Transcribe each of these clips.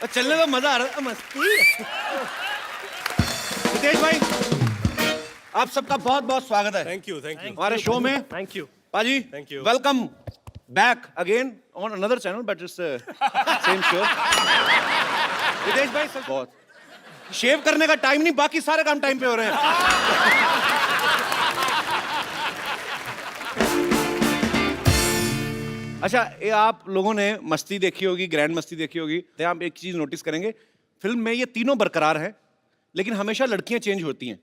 चलने का मजा आ रहा था, मस्ती। रितेश भाई, आप सबका बहुत बहुत स्वागत है। थैंक यू हमारे शो में। Thank you. पाजी, Thank you. Welcome back again on another channel but it's same show. Ritesh भाई, सब बहुत शेव करने का टाइम नहीं, बाकी सारे काम टाइम पे हो रहे हैं। अच्छा, ये आप लोगों ने मस्ती देखी होगी, ग्रैंड मस्ती देखी होगी, तो आप एक चीज नोटिस करेंगे, फिल्म में ये तीनों बरकरार हैं, लेकिन हमेशा लड़कियां चेंज होती हैं।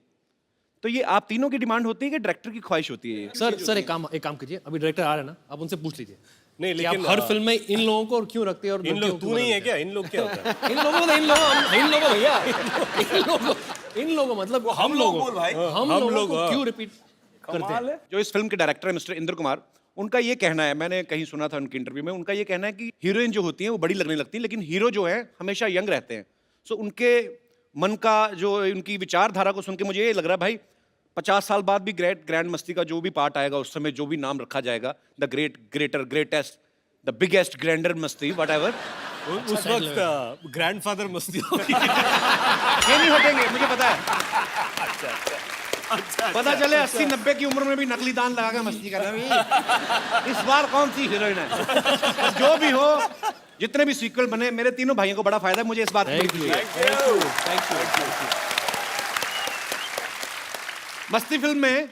तो ये आप तीनों की डिमांड होती है कि डायरेक्टर की ख्वाहिश होती है? ये सर एक काम कीजिए, अभी डायरेक्टर आ रहे हैं ना, आप उनसे पूछ लीजिए। नहीं, कि आप लेकिन हर फिल्म में इन लोगों को और क्यों रखते हैं और इन लोग, तू नहीं है क्या? इन लोग क्या होता है? इन लोगों भैया, इन लोगों मतलब हम लोग भाई, हम लोगों को क्यों रिपीट करते हैं? जो इस फिल्म के डायरेक्टर है मिस्टर इंद्र कुमार, उनका ये कहना है, मैंने कहीं सुना था उनके इंटरव्यू में, उनका ये कहना है कि हीरोइन जो होती है वो बड़ी लगने लगती है, लेकिन हीरो जो है हमेशा यंग रहते हैं। सो उनके मन का जो, उनकी विचारधारा को सुन के मुझे ये लग रहा है भाई 50 साल बाद भी ग्रैंड मस्ती का जो भी पार्ट आएगा, उस समय जो भी नाम रखा जाएगा, the greatest, the biggest grander Masti, whatever, उस वक्त ग्रैंडफादर मस्ती होगी। ये नहीं हटेंगे, मुझे पता है। पता चले 80-90 की उम्र में भी नकली दान लगा के मस्ती कर रहे हैं। इस बार कौन सी हीरोइन है? जो भी हो, जितने भी सीक्वल बने, मेरे तीनों भाइयों को बड़ा फायदा है, मुझे इस बात की। मस्ती फिल्म में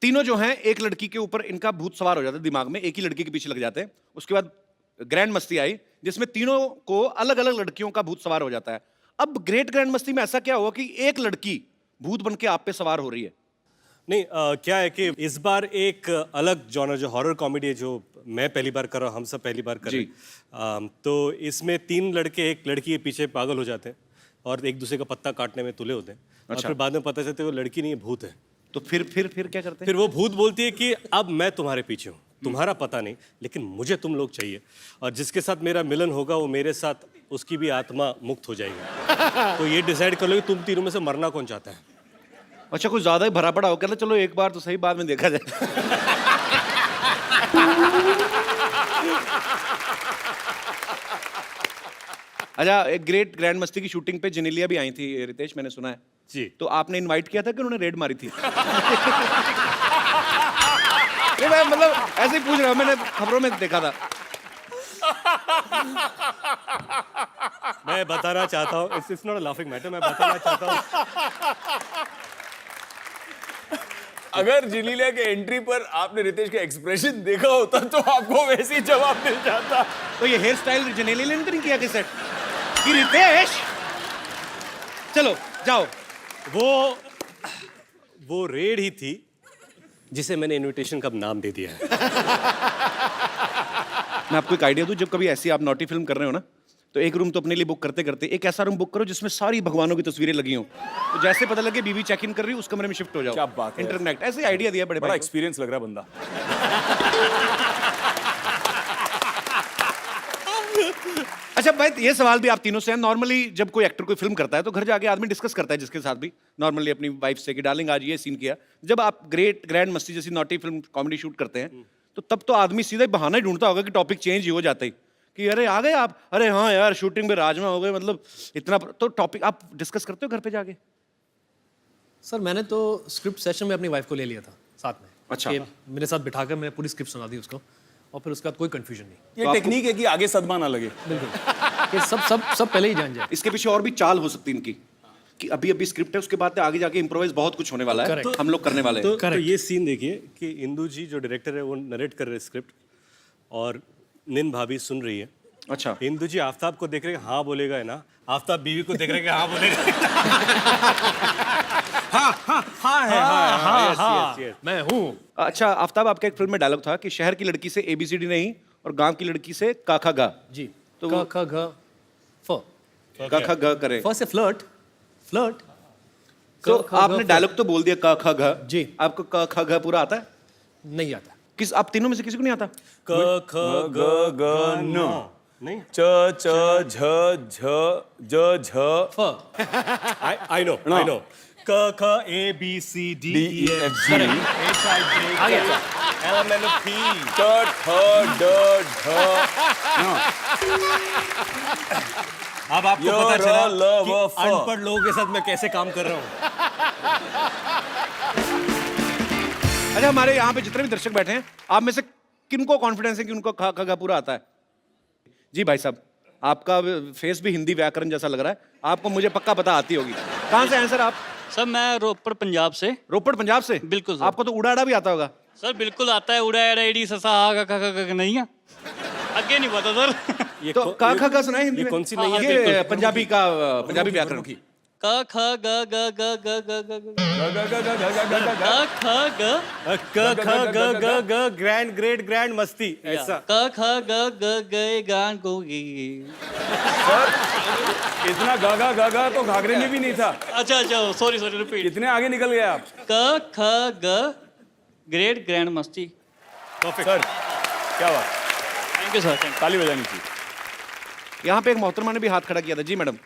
तीनों जो हैं, एक लड़की के ऊपर इनका भूत सवार हो जाता है दिमाग में, एक ही लड़की के पीछे लग जाते हैं। उसके बाद ग्रैंड मस्ती आई, जिसमें तीनों को अलग अलग लड़कियों का भूत सवार हो जाता है। अब ग्रेट ग्रैंड मस्ती में ऐसा क्या हुआ कि एक लड़की भूत बन के आप पे सवार हो रही है? नहीं, क्या है कि इस बार एक अलग जॉनर, जो हॉरर कॉमेडी है, जो मैं पहली बार कर रहा हूँ, हम सब पहली बार कर रहे हैं। तो इसमें 3 लड़के एक लड़की के पीछे पागल हो जाते हैं और एक दूसरे का पत्ता काटने में तुले होते हैं। और फिर बाद में पता चलता है वो लड़की नहीं है, भूत है। तो फिर क्या करते हैं? फिर वो भूत बोलती है कि अब मैं तुम्हारे पीछे हूँ, तुम्हारा पता नहीं, लेकिन मुझे तुम लोग चाहिए, और जिसके साथ मेरा मिलन होगा वो मेरे साथ, उसकी भी आत्मा मुक्त हो जाएगी। तो ये डिसाइड कर लो कि तुम तीनों में से मरना कौन चाहता है। अच्छा, कुछ ज्यादा ही भरा पड़ा हो, कहते चलो एक बार तो सही, बाद में देखा जाए। अच्छा, एक ग्रेट ग्रैंड मस्ती की शूटिंग पे जेनेलिया भी आई थी रितेश, मैंने सुना है जी। तो आपने इनवाइट किया था कि उन्होंने रेड मारी थी? नहीं, मैं मतलब ऐसे ही पूछ रहा हूँ, मैंने खबरों में देखा था। मैं बताना चाहता हूँ, it's not a laughing matter, मैं बताना चाहता हूँ, अगर जिलीलिया के एंट्री पर आपने रितेश का एक्सप्रेशन देखा होता तो आपको वैसे ही जवाब मिल जाता। तो ये हेयर स्टाइल जेनेलिया ने नहीं किया कि सेट कि रितेश चलो जाओ? वो रेड ही थी जिसे मैंने इनविटेशन का नाम दे दिया है। मैं आपको एक आइडिया दूं, जब कभी ऐसी आप नॉटी फिल्म कर रहे हो ना, तो एक रूम तो अपने लिए बुक करते करते एक ऐसा रूम बुक करो जिसमें सारी भगवानों की तस्वीरें लगी हों, तो जैसे पता लगे बीवी चेक इन कर रही है, उस कमरे में शिफ्ट हो जाओ। क्या बात है, इंटरनेट ऐसे आइडिया दिया, बड़े बड़ा भाई एक्सपीरियंस लग रहा है बंदा। अच्छा भाई, ये सवाल भी आप तीनों से है। नॉर्मली जब कोई एक्टर कोई फिल्म करता है तो घर जाके आदमी डिस्कस करता है जिसके साथ भी, नॉर्मली अपनी वाइफ से कि डार्लिंग आज ये सीन किया। जब आप ग्रैंड मस्ती जैसी नॉटी फिल्म कॉमेडी शूट करते हैं तो तब तो आदमी सीधा ही बहाना ही ढूंढता होगा कि टॉपिक चेंज ही हो जाता ही कि अरे आ गए आप, अरे हाँ यार शूटिंग में राजमा हो गए, मतलब इतना। तो टॉपिक आप डिस्कस करते हो घर पे जाके? सर मैंने तो स्क्रिप्ट सेशन में अपनी वाइफ को ले लिया था साथ में। अच्छा। कि मेरे साथ बिठाकर मैं पूरी स्क्रिप्ट सुना दी उसको, और फिर उसके बाद कोई कंफ्यूजन नहीं। ये टेक्निक है कि आगे सदमा ना लगे। बिल्कुल, कि सब पहले ही जान जाए। इसके पीछे और भी चाल हो सकती है इनकी कि अभी स्क्रिप्ट है, उसके बाद आगे जाके इम्प्रोवाइज बहुत कुछ होने वाला है, Correct. हम लोग करने वाले हैं। तो ये सीन देखिए कि इंदू जी जो डायरेक्टर है वो नरेट कर रहे हैं स्क्रिप्ट, और निन भाभी सुन रही है। अच्छा, इंदू जी आफ्ताब को देख रहे हैं, हाँ बोलेगा है ना, आफ्ताब बीवी को देख रहे हैं, हाँ बोलेगा। हाँ, मैं हूँ। अच्छा आफ्ताब, आपका एक फिल्म में डायलॉग था कि शहर की लड़की से ABCD नहीं और गांव की लड़की से का खा गा। जी, तो क ख घ फ। का खा गा करे। फ से फ्लर्ट। तो आपने डायलॉग तो बोल दिया का खा गा। जी। आपको का खा गा पूरा आता है? नहीं आता। किस, आप तीनों में से किसी को नहीं आता? क ख ग ग न नहीं, च च झ झ ज झ फ। आई नो क ख ABCD D E F G आ गया। LMNOP ट ठ ड ढ अब आपको You're पता चला a lover कि for- अनपढ़ लोगों के साथ मैं कैसे काम कर रहा हूँ। अच्छा, हमारे यहाँ पे जितने भी दर्शक बैठे हैं, आप में से किनको कॉन्फिडेंस है कि उनको खा खा पूरा आता है? जी भाई साहब, आपका फेस भी हिंदी व्याकरण जैसा लग रहा है, आपको मुझे पक्का पता आती होगी। कहाँ से हैं सर आप? सर मैं रोपड़ पंजाब से। रोपड़ पंजाब से? बिल्कुल सर। आपको तो उड़ाड़ा भी आता होगा। सर बिल्कुल आता है, उड़ा एड़ा एडी ससा हा का नहीं है, आगे नहीं पता सर। ये तो कौ- का खा का सुना है हिंदी ये में? कौन सी नैया? ये पंजाबी का पंजाबी व्याकरण की। क ख ग ग ग ग ग ग ग क ख ग ग्रैंड ग्रेट ग्रैंड मस्ती ऐसा। क ख ग ग गए गान को इतना गागा गागा तो घाघरे में भी नहीं था। अच्छा अच्छा सॉरी सॉरी रिपीट। कितने आगे निकल गए आप? क ख ग ग्रेट ग्रैंड मस्ती। सर क्या बात, थैंक यू सर। ताली बजानी चाहिए। यहाँ पे एक मोहतरमा ने भी हाथ खड़ा किया था। जी मैडम।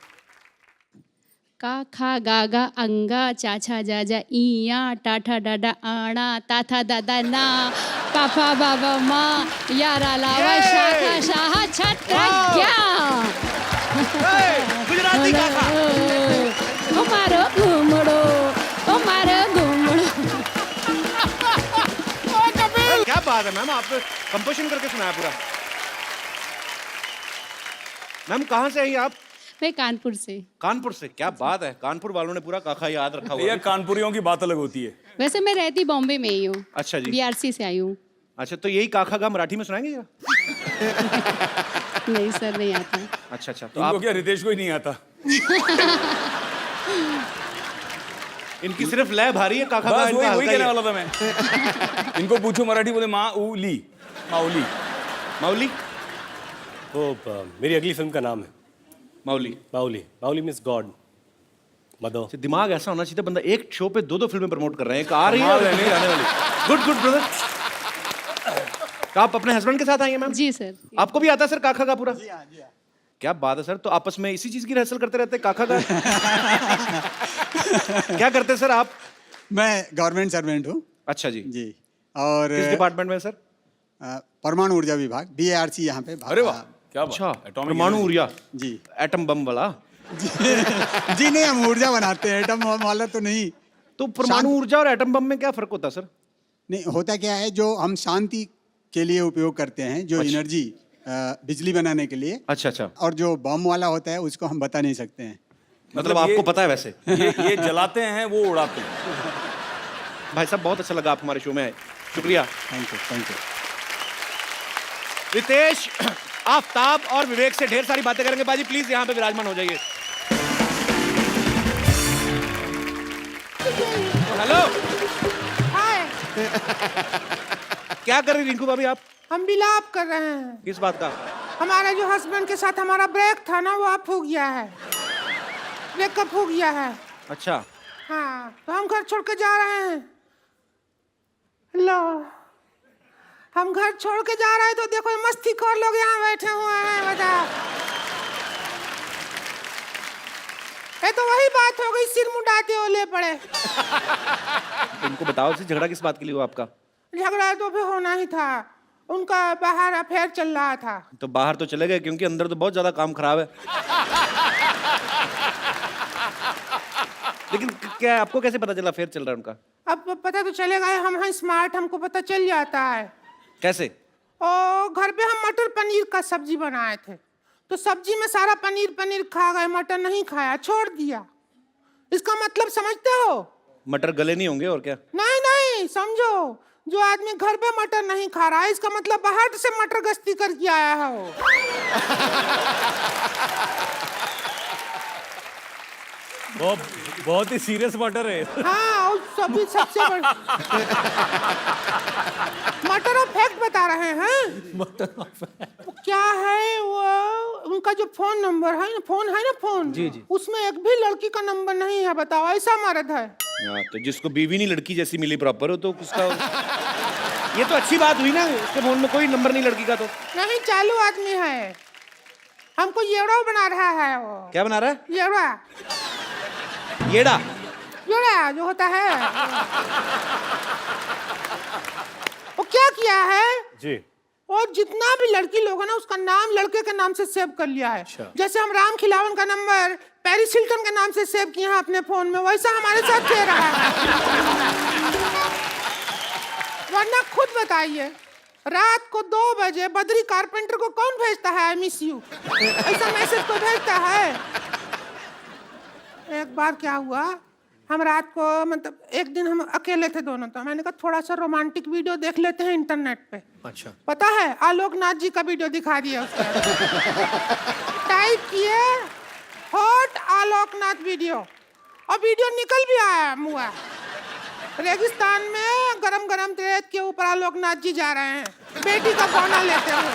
का खा गा गा अंगा चाचा जाजा इया टाठा डाडा आना ताथा दादा ना पापा बाबा माँ यारा लावा शाखा शाह छत्रज्ञा गुजराती काका। हमारो घूमड़ो हमारो घूमड़ो। क्या बात है मैम, आपने कंपोजिशन करके सुनाया पूरा। मैम कहाँ से आई आप? मैं कानपुर से। कानपुर से? क्या बात है, कानपुर वालों ने पूरा काका याद रखा हुआ ये है। कानपुरियों की बात अलग होती है। वैसे मैं रहती बॉम्बे में ही हूँ। अच्छा जी। बीआरसी से आई हूँ। अच्छा, तो यही काका का मराठी में सुनाएंगे क्या? नहीं सर नहीं आता। अच्छा अच्छा, तो इनको आप क्या रितेश को ही नहीं आता? इनकी सिर्फ लय भारी है, काका का बस इनका वही हल्का ही कहने है। वाला था मैं। इनको पूछो मराठी, बोले माऊली माऊली। माउली? वो मेरी अगली फिल्म का नाम है Mauli. Mauli. Mauli means God mother. तो दिमाग ऐसा होना चाहिए, बंदा एक शो पे दो फिल्में प्रमोट कर रहे हैं, एक आ रही है और एक आने वाली। Good good brother. आप अपने हस्बैंड के साथ आई हैं मैम? जी सर। आपको भी आता है सर काका का पूरा? क्या बात है सर, तो आपस में इसी चीज की रिहर्सल करते रहते हैं काका का? क्या करते हैं सर आप? मैं गवर्नमेंट सर्वेंट हूँ अच्छा जी। जी। और किस डिपार्टमेंट में सर? परमाणु ऊर्जा विभाग बीएआरसी यहाँ पे। अरे वाह, क्या बात। अच्छा, Atomic परमाणु energy। ऊर्जा, जी एटम बम वाला। जी नहीं, हम ऊर्जा बनाते हैं, एटम बम वाला तो नहीं। तो परमाणु ऊर्जा और एटम बम में क्या फर्क होता है सर? नहीं, होता क्या है, जो हम शांति के लिए उपयोग करते हैं, जो एनर्जी बिजली बनाने के लिए, अच्छा अच्छा, और जो बम वाला होता है उसको हम बता नहीं सकते हैं। मतलब आपको पता है वैसे। ये जलाते हैं, वो उड़ाते हैं। भाई साहब बहुत अच्छा लगा आप हमारे शो में आए, शुक्रिया। Thank you thank you. Ritesh, Aftab और विवेक से ढेर सारी बातें करेंगे। बाजी प्लीज यहाँ पे विराजमान हो जाइए। हेलो। क्या कर रही रिंकू भाभी आप? हम बिलाप कर रहे हैं। किस बात का? हमारे जो हस्बैंड के साथ हमारा ब्रेक था ना, वो ऑफ हो गया है, ब्रेकअप हो गया है। अच्छा, हाँ, तो हम घर छोड़ के जा रहे हैं। लो, हम घर छोड़ के जा रहे हैं तो देखो ये मस्तीखोर लोग यहाँ बैठे हुए हैं। बताओ, ये तो वही बात हो गई, सिर मुंडाते ओले पड़े। इनको बताओ से झगड़ा किस बात के लिए हुआ आपका? झगड़ा तो फिर होना ही था, उनका बाहर अफेयर चल रहा था। तो बाहर तो चले गए, क्योंकि अंदर तो बहुत ज्यादा काम खराब है। लेकिन क्या आपको कैसे पता चला फेयर चल रहा है उनका? अब पता तो चलेगा, हम हैं स्मार्ट, हमको पता चल जाता है। कैसे? और घर पे हम मटर पनीर का सब्जी बनाए थे, तो सब्जी में सारा पनीर पनीर खा गए, मटर नहीं खाया, छोड़ दिया। इसका मतलब समझते हो? मटर गले नहीं होंगे और क्या? नहीं नहीं, समझो, जो आदमी घर पे मटर नहीं खा रहा है, इसका मतलब बाहर से मटर गश्ती करके आया है वो। बहुत ही सीरियस मैटर है। हाँ, और सभी सबसे बड़ी मटर और फैक्ट बता रहे हैं। वो क्या है, वो उनका जो फोन नंबर है ना, फोन जी जी, उसमें एक भी लड़की का नंबर नहीं है। बताओ, ऐसा मर्द है। तो जिसको बीवी नहीं लड़की जैसी मिली प्रॉपर हो तो उसका ये तो अच्छी बात हुई ना, उसके फोन में कोई नंबर नहीं लड़की का। तो नहीं, चालू आदमी है, हमको येड़ा बना रहा है वो। क्या बना रहा है? येड़ा येड़ा? येड़ा जो होता है, वो क्या किया है, जी, और जितना भी लड़की लोग है ना उसका नाम लड़के के नाम से सेव कर लिया है। जैसे हम राम खिलावन का नंबर पेरिस हिल्टन के नाम से सेव किए हैं अपने फोन में, वैसा हमारे साथ किया रहा है। वरना खुद बताइए, रात को 2 बजे बद्री कारपेंटर को कौन भेजता है आई मिस यू? ऐसा मैसेज कोई भेजता है? एक बार क्या हुआ, हम रात को मतलब एक दिन हम अकेले थे दोनों, तो मैंने कहा थोड़ा सा रोमांटिक वीडियो देख लेते हैं इंटरनेट पे। अच्छा। पता है आलोकनाथ जी का वीडियो दिखा दिया उसने। टाइप किए हॉट आलोकनाथ वीडियो और वीडियो निकल भी आया मुआ। रेगिस्तान में गरम गरम रेत के ऊपर आलोकनाथ जी जा रहे हैं बेटी का गाना लेते हुए,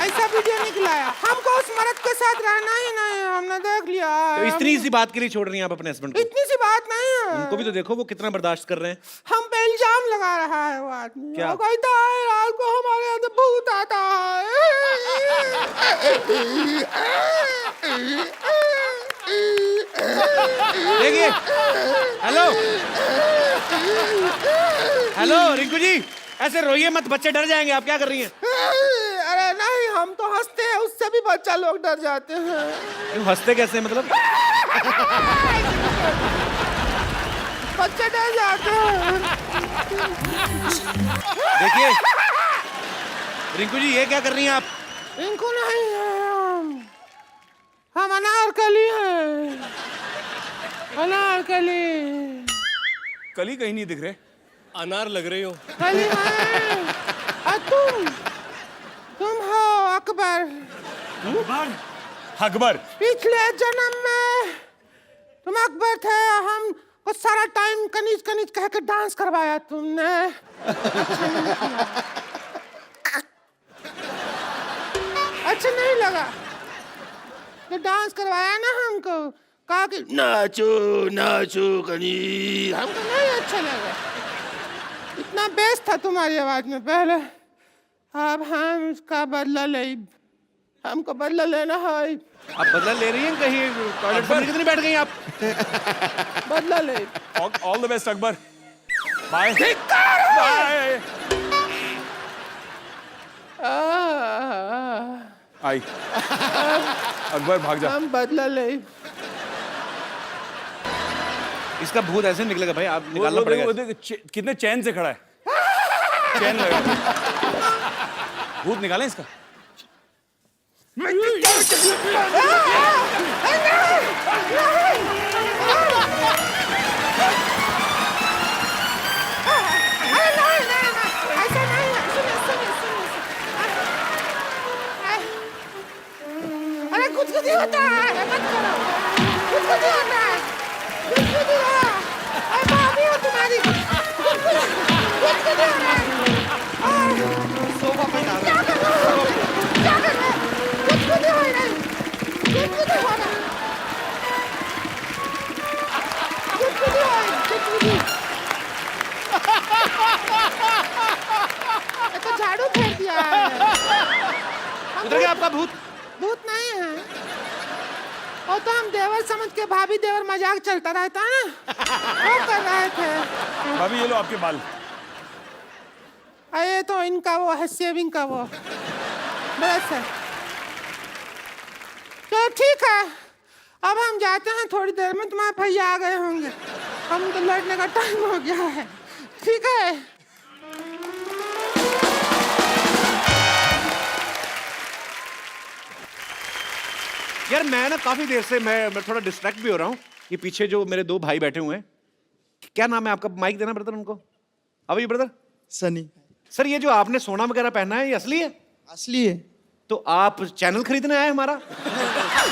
ऐसा वीडियो निकला है। हमको उस मर्द के साथ रहना ही नहीं है, हमने देख लिया। तो इतनी सी बात के लिए छोड़ रही हैं आप अपने हस्बैंड को? इतनी सी बात नहीं है, उनको भी तो देखो वो कितना बर्दाश्त कर रहे हैं। हम पे इल्जाम लगा रहा है वो आदमी। क्या? वो कहता है रात को हमारे यहाँ से भूत आता है। देखिए, हेलो हेलो रिंकू जी, ऐसे रोइए मत, बच्चे डर जाएंगे। आप क्या कर रही हैं? अरे नहीं, हम तो हंसते हैं, उससे भी बच्चा लोग डर जाते हैं। क्यों हंसते कैसे मतलब? बच्चे डर जाते हैं। देखिए रिंकू जी, ये क्या कर रही हैं आप? रिंकू नहीं है, हम अनारकली हैं। अनारकली कली कहीं नहीं दिख रहे। अनार लग रही हो। कली है। और तुम हो अकबर। अकबर? पिछले जन्म में तुम अकबर थे, हम को सारा टाइम कनीज कनीज कह के डांस करवाया तुमने। अच्छा नहीं लगा तो डांस करवाया ना हमको, कहा कि नाचो नाचो कनी, हमको नहीं अच्छा लगा। इतना बेस था तुम्हारी आवाज में पहले, अब हम इसका बदला ले, हमको बदला लेना है। आप बदला ले रही हैं? कहीं टॉयलेट पर कितनी बैठ गई आप? बदला ले। All the best Akbar. Bye bye. आई अकबर भाग जा। हम बदला ले। इसका भूत ऐसे निकलेगा भाई, आप निकालना वो पड़ेगा। देखो, कितने चैन से खड़ा है। चैन लगा। भूत निकालें इसका। अरे कुछ नहीं होता है, मत करो। कुछ नहीं होता है, कुछ नहीं हो। अरे भाभी हो तुम्हारी, कुछ नहीं हो रहा है। सोफा पे डाल क्या कर रहे हो? क्या कर रहे हो? कुछ नहीं हो रहा है, कुछ नहीं हो रहा है, कुछ नहीं हो रहा है, कुछ नहीं। ये तो झाड़ू फेर दिया है। उधर गया आपका भूत? भूत नहीं है, और तो हम देवर समझ के भाभी देवर मजाक चलता रहता है ना, वो कर रहे थे। भाभी ये लो आपके बाल। अरे तो इनका वो है सेविंग का वो ब्रश है। तो ठीक है, अब हम जाते हैं, थोड़ी देर में तुम्हारे भैया आ गए होंगे, हम तो लड़ने का टाइम हो गया है। ठीक है। यार मैं ना काफी देर से मैं थोड़ा डिस्ट्रैक्ट भी हो रहा हूँ। ये पीछे जो मेरे 2 भाई बैठे हुए हैं, क्या नाम है आपका? माइक देना ब्रदर उनको। अब ये ब्रदर सनी। सर, ये जो आपने सोना वगैरह पहना है ये असली है? असली है। तो आप चैनल खरीदने आए हमारा?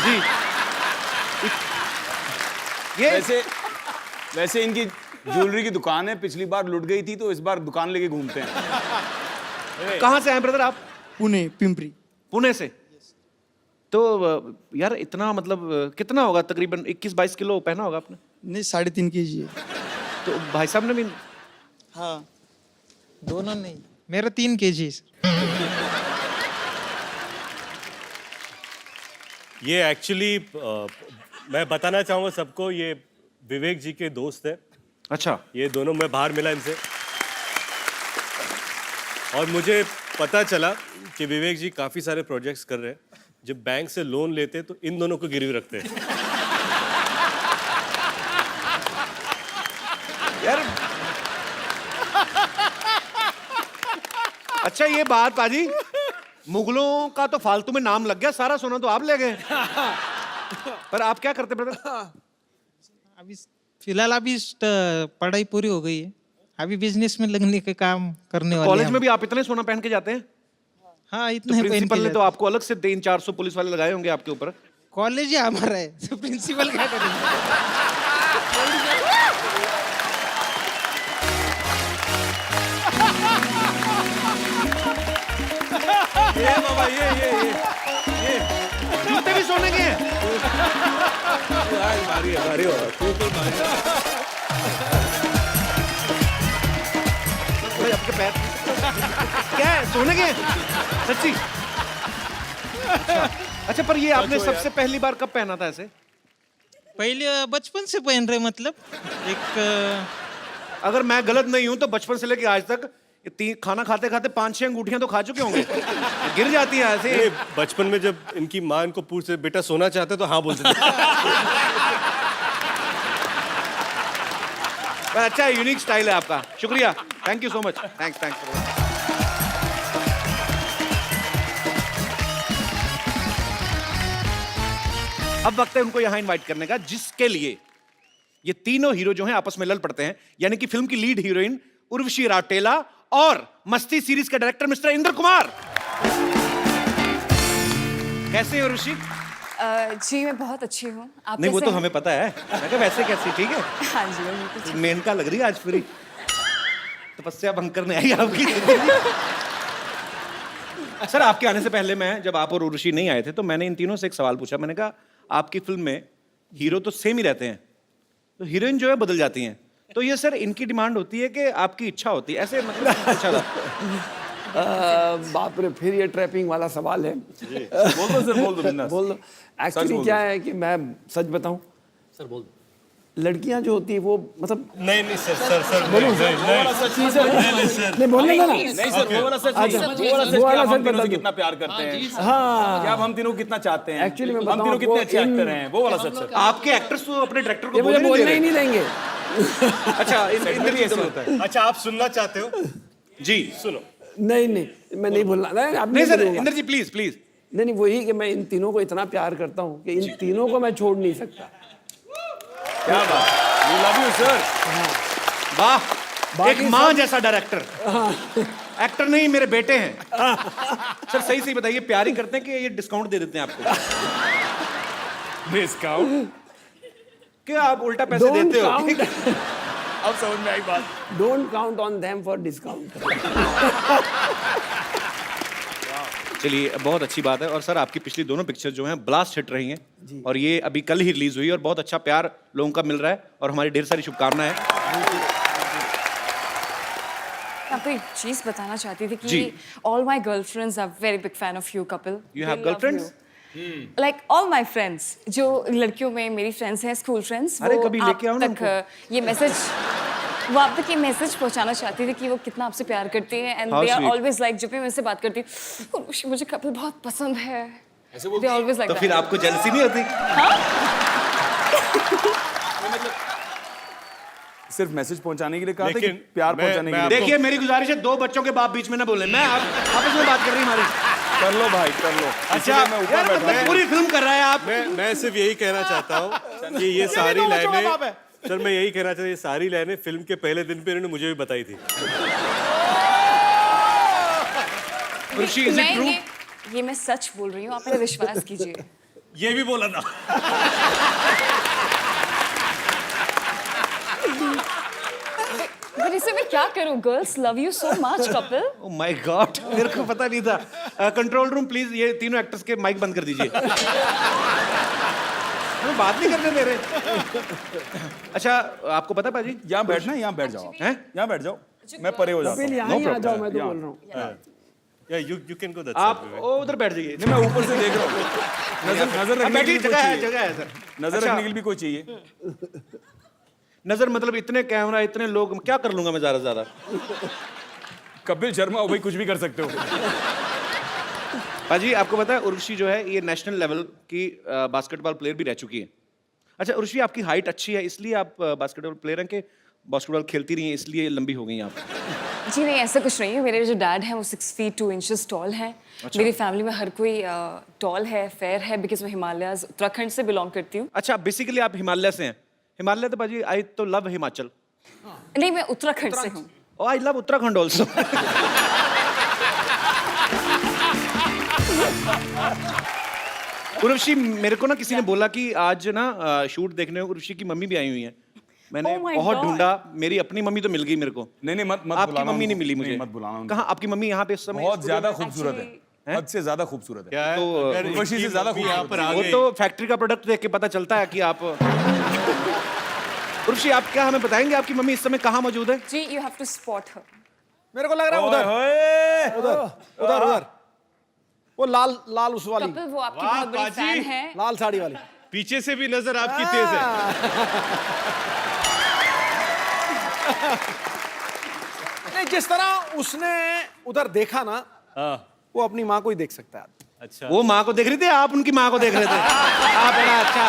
जी। ये वैसे इनकी ज्वेलरी की दुकान है, पिछली बार लुट गई थी तो इस बार दुकान लेके घूमते हैं। कहाँ से आए ब्रदर आप? पुणे, पिंपरी। पुणे से? तो यार इतना मतलब कितना होगा तकरीबन? 21-22 किलो पहना होगा आपने? नहीं, 3.5 kg है। तो भाई साहब ने भी? हाँ, दोनों नहीं, मेरा 3 kg है। ये एक्चुअली मैं बताना चाहूँगा सबको, ये विवेक जी के दोस्त है। अच्छा। ये दोनों मैं बाहर मिला इनसे, और मुझे पता चला कि विवेक जी काफी सारे प्रोजेक्ट्स कर रहे हैं। जब बैंक से लोन लेते हैं तो इन दोनों को गिरवी रखते हैं। यार अच्छा ये बात पाजी, मुगलों का तो फालतू में नाम लग गया, सारा सोना तो आप ले गए। पर आप क्या करते ब्रदर? अभी फिलहाल अभी पढ़ाई पूरी हो गई है, अभी बिजनेस में लगने के काम करने वाले कॉलेज हैं में भी आप इतने सोना पहन के जाते हैं? हाँ, तो इतने पहन प्रिंसिपल के ने तो आपको अलग से 300-400 पुलिस वाले लगाए होंगे आपके ऊपर। कॉलेज ही हमारा है, तो प्रिंसिपल क्या करेंगे? ये बाबा ये जूते भी सोने के हैं। भारी हो रहा भाई आपके पैर क्या है, सोने के हैं? सच्ची? अच्छा पर ये आपने सबसे पहली बार कब पहना था ऐसे? पहले बचपन से पहन रहे, मतलब एक अगर मैं गलत नहीं हूं तो बचपन से लेके आज तक खाना खाते खाते 5-6 अंगूठियां तो खा चुके होंगे। गिर जाती हैं ऐसे। ये बचपन में जब इनकी माँ इनको पूछते बेटा सोना चाहते तो हाँ बोलते थे। पर अच्छा यूनिक स्टाइल है आपका, शुक्रिया, thank you so much, thanks. अब वक्त है उनको यहां इनवाइट करने का, जिसके लिए ये तीनों हीरो जो हैं आपस में लड़ पड़ते हैं, यानी कि फिल्म की लीड हीरोइन उर्वशी राउटेला और मस्ती सीरीज का डायरेक्टर मिस्टर इंद्र कुमार। कैसे हैं उर्वशी? जी मैं बहुत अच्छी हूँ। आप नहीं वो कैसे तो हैं? हमें पता है, मैं कहा वैसे कैसी, ठीक है? हाँ जी मैं बिल्कुल ठीक। मेनका लग रही है आज फ्री, तपस्या भंग करने आई आपकी। सर आपके आने से पहले मैं, जब आप और उर्वशी नहीं आए थे तो मैंने इन तीनों से एक सवाल पूछा। मैंने कहा आपकी फिल्म में हीरो तो सेम ही रहते हैं, तो हीरोइन जो है बदल जाती हैं, तो ये सर इनकी डिमांड होती है कि आपकी इच्छा होती है ऐसे, मतलब अच्छा था। बाप रे, फिर ये ट्रैपिंग वाला सवाल है। बोल दो सर, बोल दो बिंदास। बोल दो। एक्चुअली क्या है कि मैं सच बताऊं सर बोल दो। लड़कियां जो होती है वो मतलब नहीं सर बोलूं सर? नहीं बोलने का ना। नहीं सर वो वाला सच नहीं, वो वाला सच वो वाला कि आप हम सच तीनों बता से दो। कितना प्यार करते हैं, हाँ, कि आप हम तीनों को कितना चाहते हैं, Actually मैं हम बताऊं तीनों कितने आपको, अच्छे इन- एक्टर हैं, वो वाला सच सर। आपके एक्टर्स तो अपने डायरेक्टर को ये मुझे बोलने बोलने ही नहीं दे नहीं देंगे। रहे। अच्छा इंद्र जी ऐसे होता है। अच्छा आप सुनना चाहते हो? जी सुनो। नहीं मैं नहीं बोलना। नहीं sir Indra ji please please. नहीं वही कि मैं इन तीनों को इतना प्यार करता हूँ कि इन तीनों को मैं छोड़ नहीं सकता। क्या बात, वी लव यू सर। वाह, एक माँ जैसा डायरेक्टर। एक्टर नहीं मेरे बेटे हैं। सर सही सही बताइए, प्यार ही करते हैं कि ये डिस्काउंट दे देते हैं आपको? डिस्काउंट क्या आप उल्टा पैसे देते हो? अब समझ में आई बात। Don't count on them for discount. चलिए बहुत अच्छी बात है। और सर आपकी पिछली दोनों पिक्चर जो हैं ब्लास्ट हिट रही हैं, और ये अभी कल ही रिलीज हुई और बहुत अच्छा प्यार लोगों का मिल रहा है और हमारी ढेर सारी शुभकामनाएं हैं। मैं आपको एक चीज बताना चाहती थी जी। कि all my girlfriends are very big fan of you Kapil. You have girlfriends? Like all my friends, जो लड़कियों में मेरी फ्रेंड्स हैं, स्कूल फ्रेंड्स, अरे वो कभी आप लेके आओ ना तक ये मैसेज, वो आप तक ये मैसेज पहुंचाना चाहती थी कि वो कितना आपसे प्यार करती हैं, and How they are sweet. Always like, जब भी मैं उनसे बात करती हूँ मुझे कपिल बहुत पसंद है, दे ऑलवेज लाइक तो फिर आपको जेलसी नहीं होती? सिर्फ मैसेज पहुंचाने के लिए कहा था कि लेकिन प्यार मैं- पहुंचाने के मैं लिए? देखिए मेरी गुजारिश है, दो बच्चों के बाप बीच में ना बोले। मैं आपस में बात कर रही हमारी। कर लो भाई कर लो। अच्छा इसीलिए मैं ऊपर यार बैठा मतलब हूं। पूरी फिल्म कर रहा है आप। मैं सिर्फ यही कहना चाहता हूँ कि ये सारी लाइनें, सर मैं यही कहना चाहता हूँ, ये सारी लाइनें फिल्म के पहले दिन पे इन्होंने मुझे भी बताई थी। खुशी इज इट ट्रू? ये मैं सच बोल रही हूँ, आप मेरा विश्वास कीजिए। ये भी बोला था। पर इसे मैं क्या करूँ? Girls love you so much Kapil. Oh my God, मेरे को पता नहीं था। कंट्रोल रूम प्लीज ये तीनों एक्टर्स के माइक बंद कर दीजिए। हमें बात नहीं करने दे रहे। अच्छा आपको पता पाजी, यहाँ बैठना है, यहाँ बैठ जाओ। हैं? यहाँ बैठ जाओ, मैं परे हो जाता कपिल हूँ। यहाँ ही आ जाओ, मैं तो बोल रहा हूँ। You can go that आप side, ओ, उधर बैठ जाइए। नहीं मैं ऊपर से देख रहा हूँ। नजर अब रखने के बैठिए, लिए कोई जगह है चाहिए। जगह है सर। नजर अच्छा, रखने के लिए भी कोई चाहिए। नजर मतलब इतने कैमरा इतने लोग क्या कर लूंगा मैं ज्यादा से ज्यादा? कपिल शर्मा हो भाई, कुछ भी कर सकते हो। पाजी आपको पता है उर्वशी जो है ये नेशनल लेवल की बास्केटबॉल प्लेयर भी रह चुकी है। अच्छा उर्वशी, आपकी हाइट अच्छी है इसलिए आप बास्केटबॉल प्लेयर हैं कि बास्केटबॉल खेलती रही हैं इसलिए लंबी हो गई हैं आप? जी नहीं, ऐसा कुछ नहीं है। मेरे जो डैड हैं वो 6 फीट 2 इंचेस टॉल हैं। मेरी फैमिली में हर कोई टॉल है, फेयर है, बिकॉज मैं हिमालयाज उत्तराखंड से बिलोंग करती हूँ। अच्छा, बेसिकली आप हिमालय से हैं। हिमालय तो पाजी आई तो लव हिमाचल। नहीं, मैं उत्तराखंड से हूँ। Oh I love Uttarakhand also. Urvashi, मेरे को ना किसी ने बोला कि आज ना शूट देखने उर्वशी की मम्मी भी आई हुई है। मैंने Oh my बहुत God. ढूंढा, मेरी अपनी मम्मी तो मिल गई मेरे को। नहीं मत आपकी बुलाना मम्मी नहीं उनको। मिली मुझे। नहीं, मत बुलाना उनको। कहाँ आपकी मम्मी यहाँ पे इस समय? बहुत ज्यादा खूबसूरत है, हद से ज्यादा खूबसूरत है। क्या है? तो अगर उर्वशी से इनकी ज्यादा मम्मी यहाँ पर आ वो गई, तो फैक्ट्री का प्रोडक्ट देख के पता चलता है कि आप। उर्वशी, आप क्या हमें बताएंगे आपकी मम्मी इस समय कहाँ मौजूद है? जी, यू हैव टू स्पॉट हर। मेरे को लग रहा है उधर उधर उधर उधर वो लाल लाल उस वाली कपिल, वो आपकी वाह, बहुत बड़ी बाजी। फैन है। लाल साड़ी वाली। पीछे से भी नजर आपकी तेज है। नहीं, जिस तरह उसने उधर देखा ना, वो अपनी माँ को ही देख सकता है। अच्छा, वो माँ को देख रही थी, आप उनकी माँ को देख रहे थे। आप बड़ा अच्छा,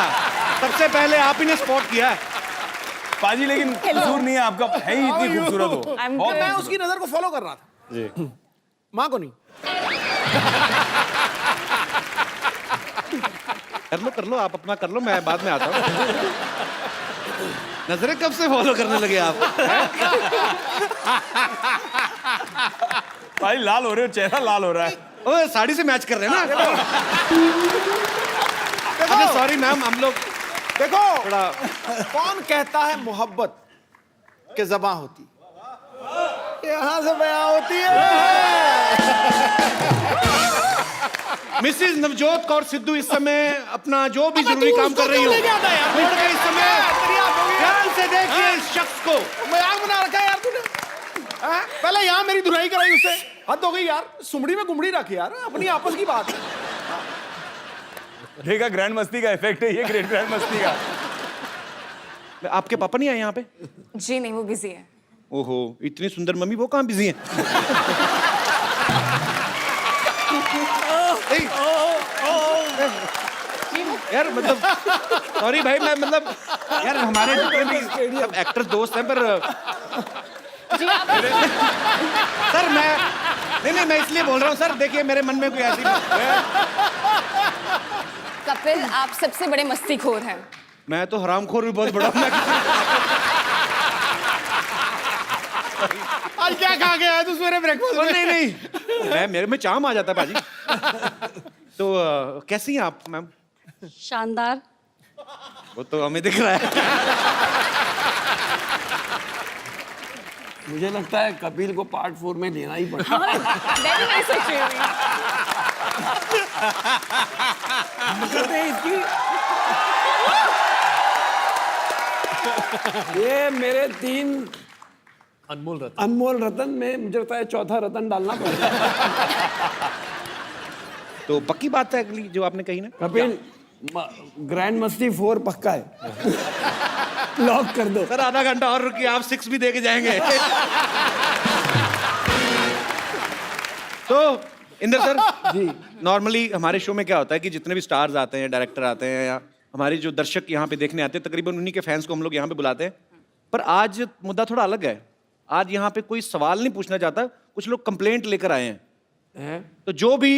सबसे पहले आप ही ने स्पॉट किया है। पाजी लेकिन कसूर नहीं है आपका, है ही इतनी खूबसूरत हो। I'm बहुत good. मैं उसकी नजर को फॉलो कर रहा था जी। माँ को नहीं। कर लो आप अपना कर लो, मैं बाद में आता हूँ। नजरें कब से फॉलो करने लगे आप? भाई लाल हो रहे हो, चेहरा लाल हो रहा है। ओ साड़ी से मैच कर रहे हैं ना? अच्छा सॉरी मैम, हम लोग देखो थोड़ा। कौन कहता है मोहब्बत के ज़बां होती, यहाँ से बयां होती है। मिसिज नवजोत कौर सिद्धू इस समय अपना जो भी जरूरी काम कर रही हो, छोड़ के इस समय ध्यान से देखिए इस शख्स को। मजाक बना रखा है यार तूने। हाँ? पहले यहाँ मेरी धुलाई कराई उससे, हद हो गई यार। सुमड़ी में गुमड़ी रख यार, अपनी आपस की बात। देखा, ग्रैंड मस्ती का इफेक्ट है ये, ग्रेट ग्रैंड मस्ती का। आपके पापा नहीं आए यहाँ पे? जी नहीं, वो बिजी है। ओहो, इतनी सुंदर मम्मी, वो कहाँ बिजी हैं? यार मतलब सॉरी भाई, मैं मतलब यार हमारे जितने भी सब एक्टर दोस्त हैं, पर जी आप सर नहीं मैं इसलिए बोल रहा हूँ सर, देखिए मेरे मन में कोई ऐसी कपिल, आप सबसे बड़े मस्तीखोर हैं। मैं तो हरामखोर भी बहुत बड़ा हूँ। आज क्या खा के आया तू सवेरे ब्रेकफास्ट में? नहीं मैं मेरे में चाम आ जाता है पाजी। तो कैसी हैं आप मैम? शानदार। वो तो हमें दिख रहा है। मुझे लगता है कपिल को पार्ट 4 में लेना ही पड़ेगा। मैं भी नहीं सोच रही हूँ। ये मेरे 3 अनमोल रतन में मुझे लगता है चौथा रतन डालना पड़ेगा। तो पक्की बात है अगली जो आपने कही ना? कपिल, ग्रैंड मस्ती 4 पक्का है। लॉक कर दो सर, आधा घंटा और रुकिए, आप 6 भी दे के जाएंगे। तो इंदर सर जी, नॉर्मली हमारे शो में क्या होता है कि जितने भी स्टार्स आते हैं, डायरेक्टर आते हैं, या हमारे जो दर्शक यहाँ पे देखने आते हैं, तकरीबन उन्हीं के फैंस को हम लोग यहाँ पे बुलाते हैं। पर आज मुद्दा थोड़ा अलग है। आज यहाँ पे कोई सवाल नहीं पूछना चाहता, कुछ लोग कंप्लेंट लेकर आए हैं। तो जो भी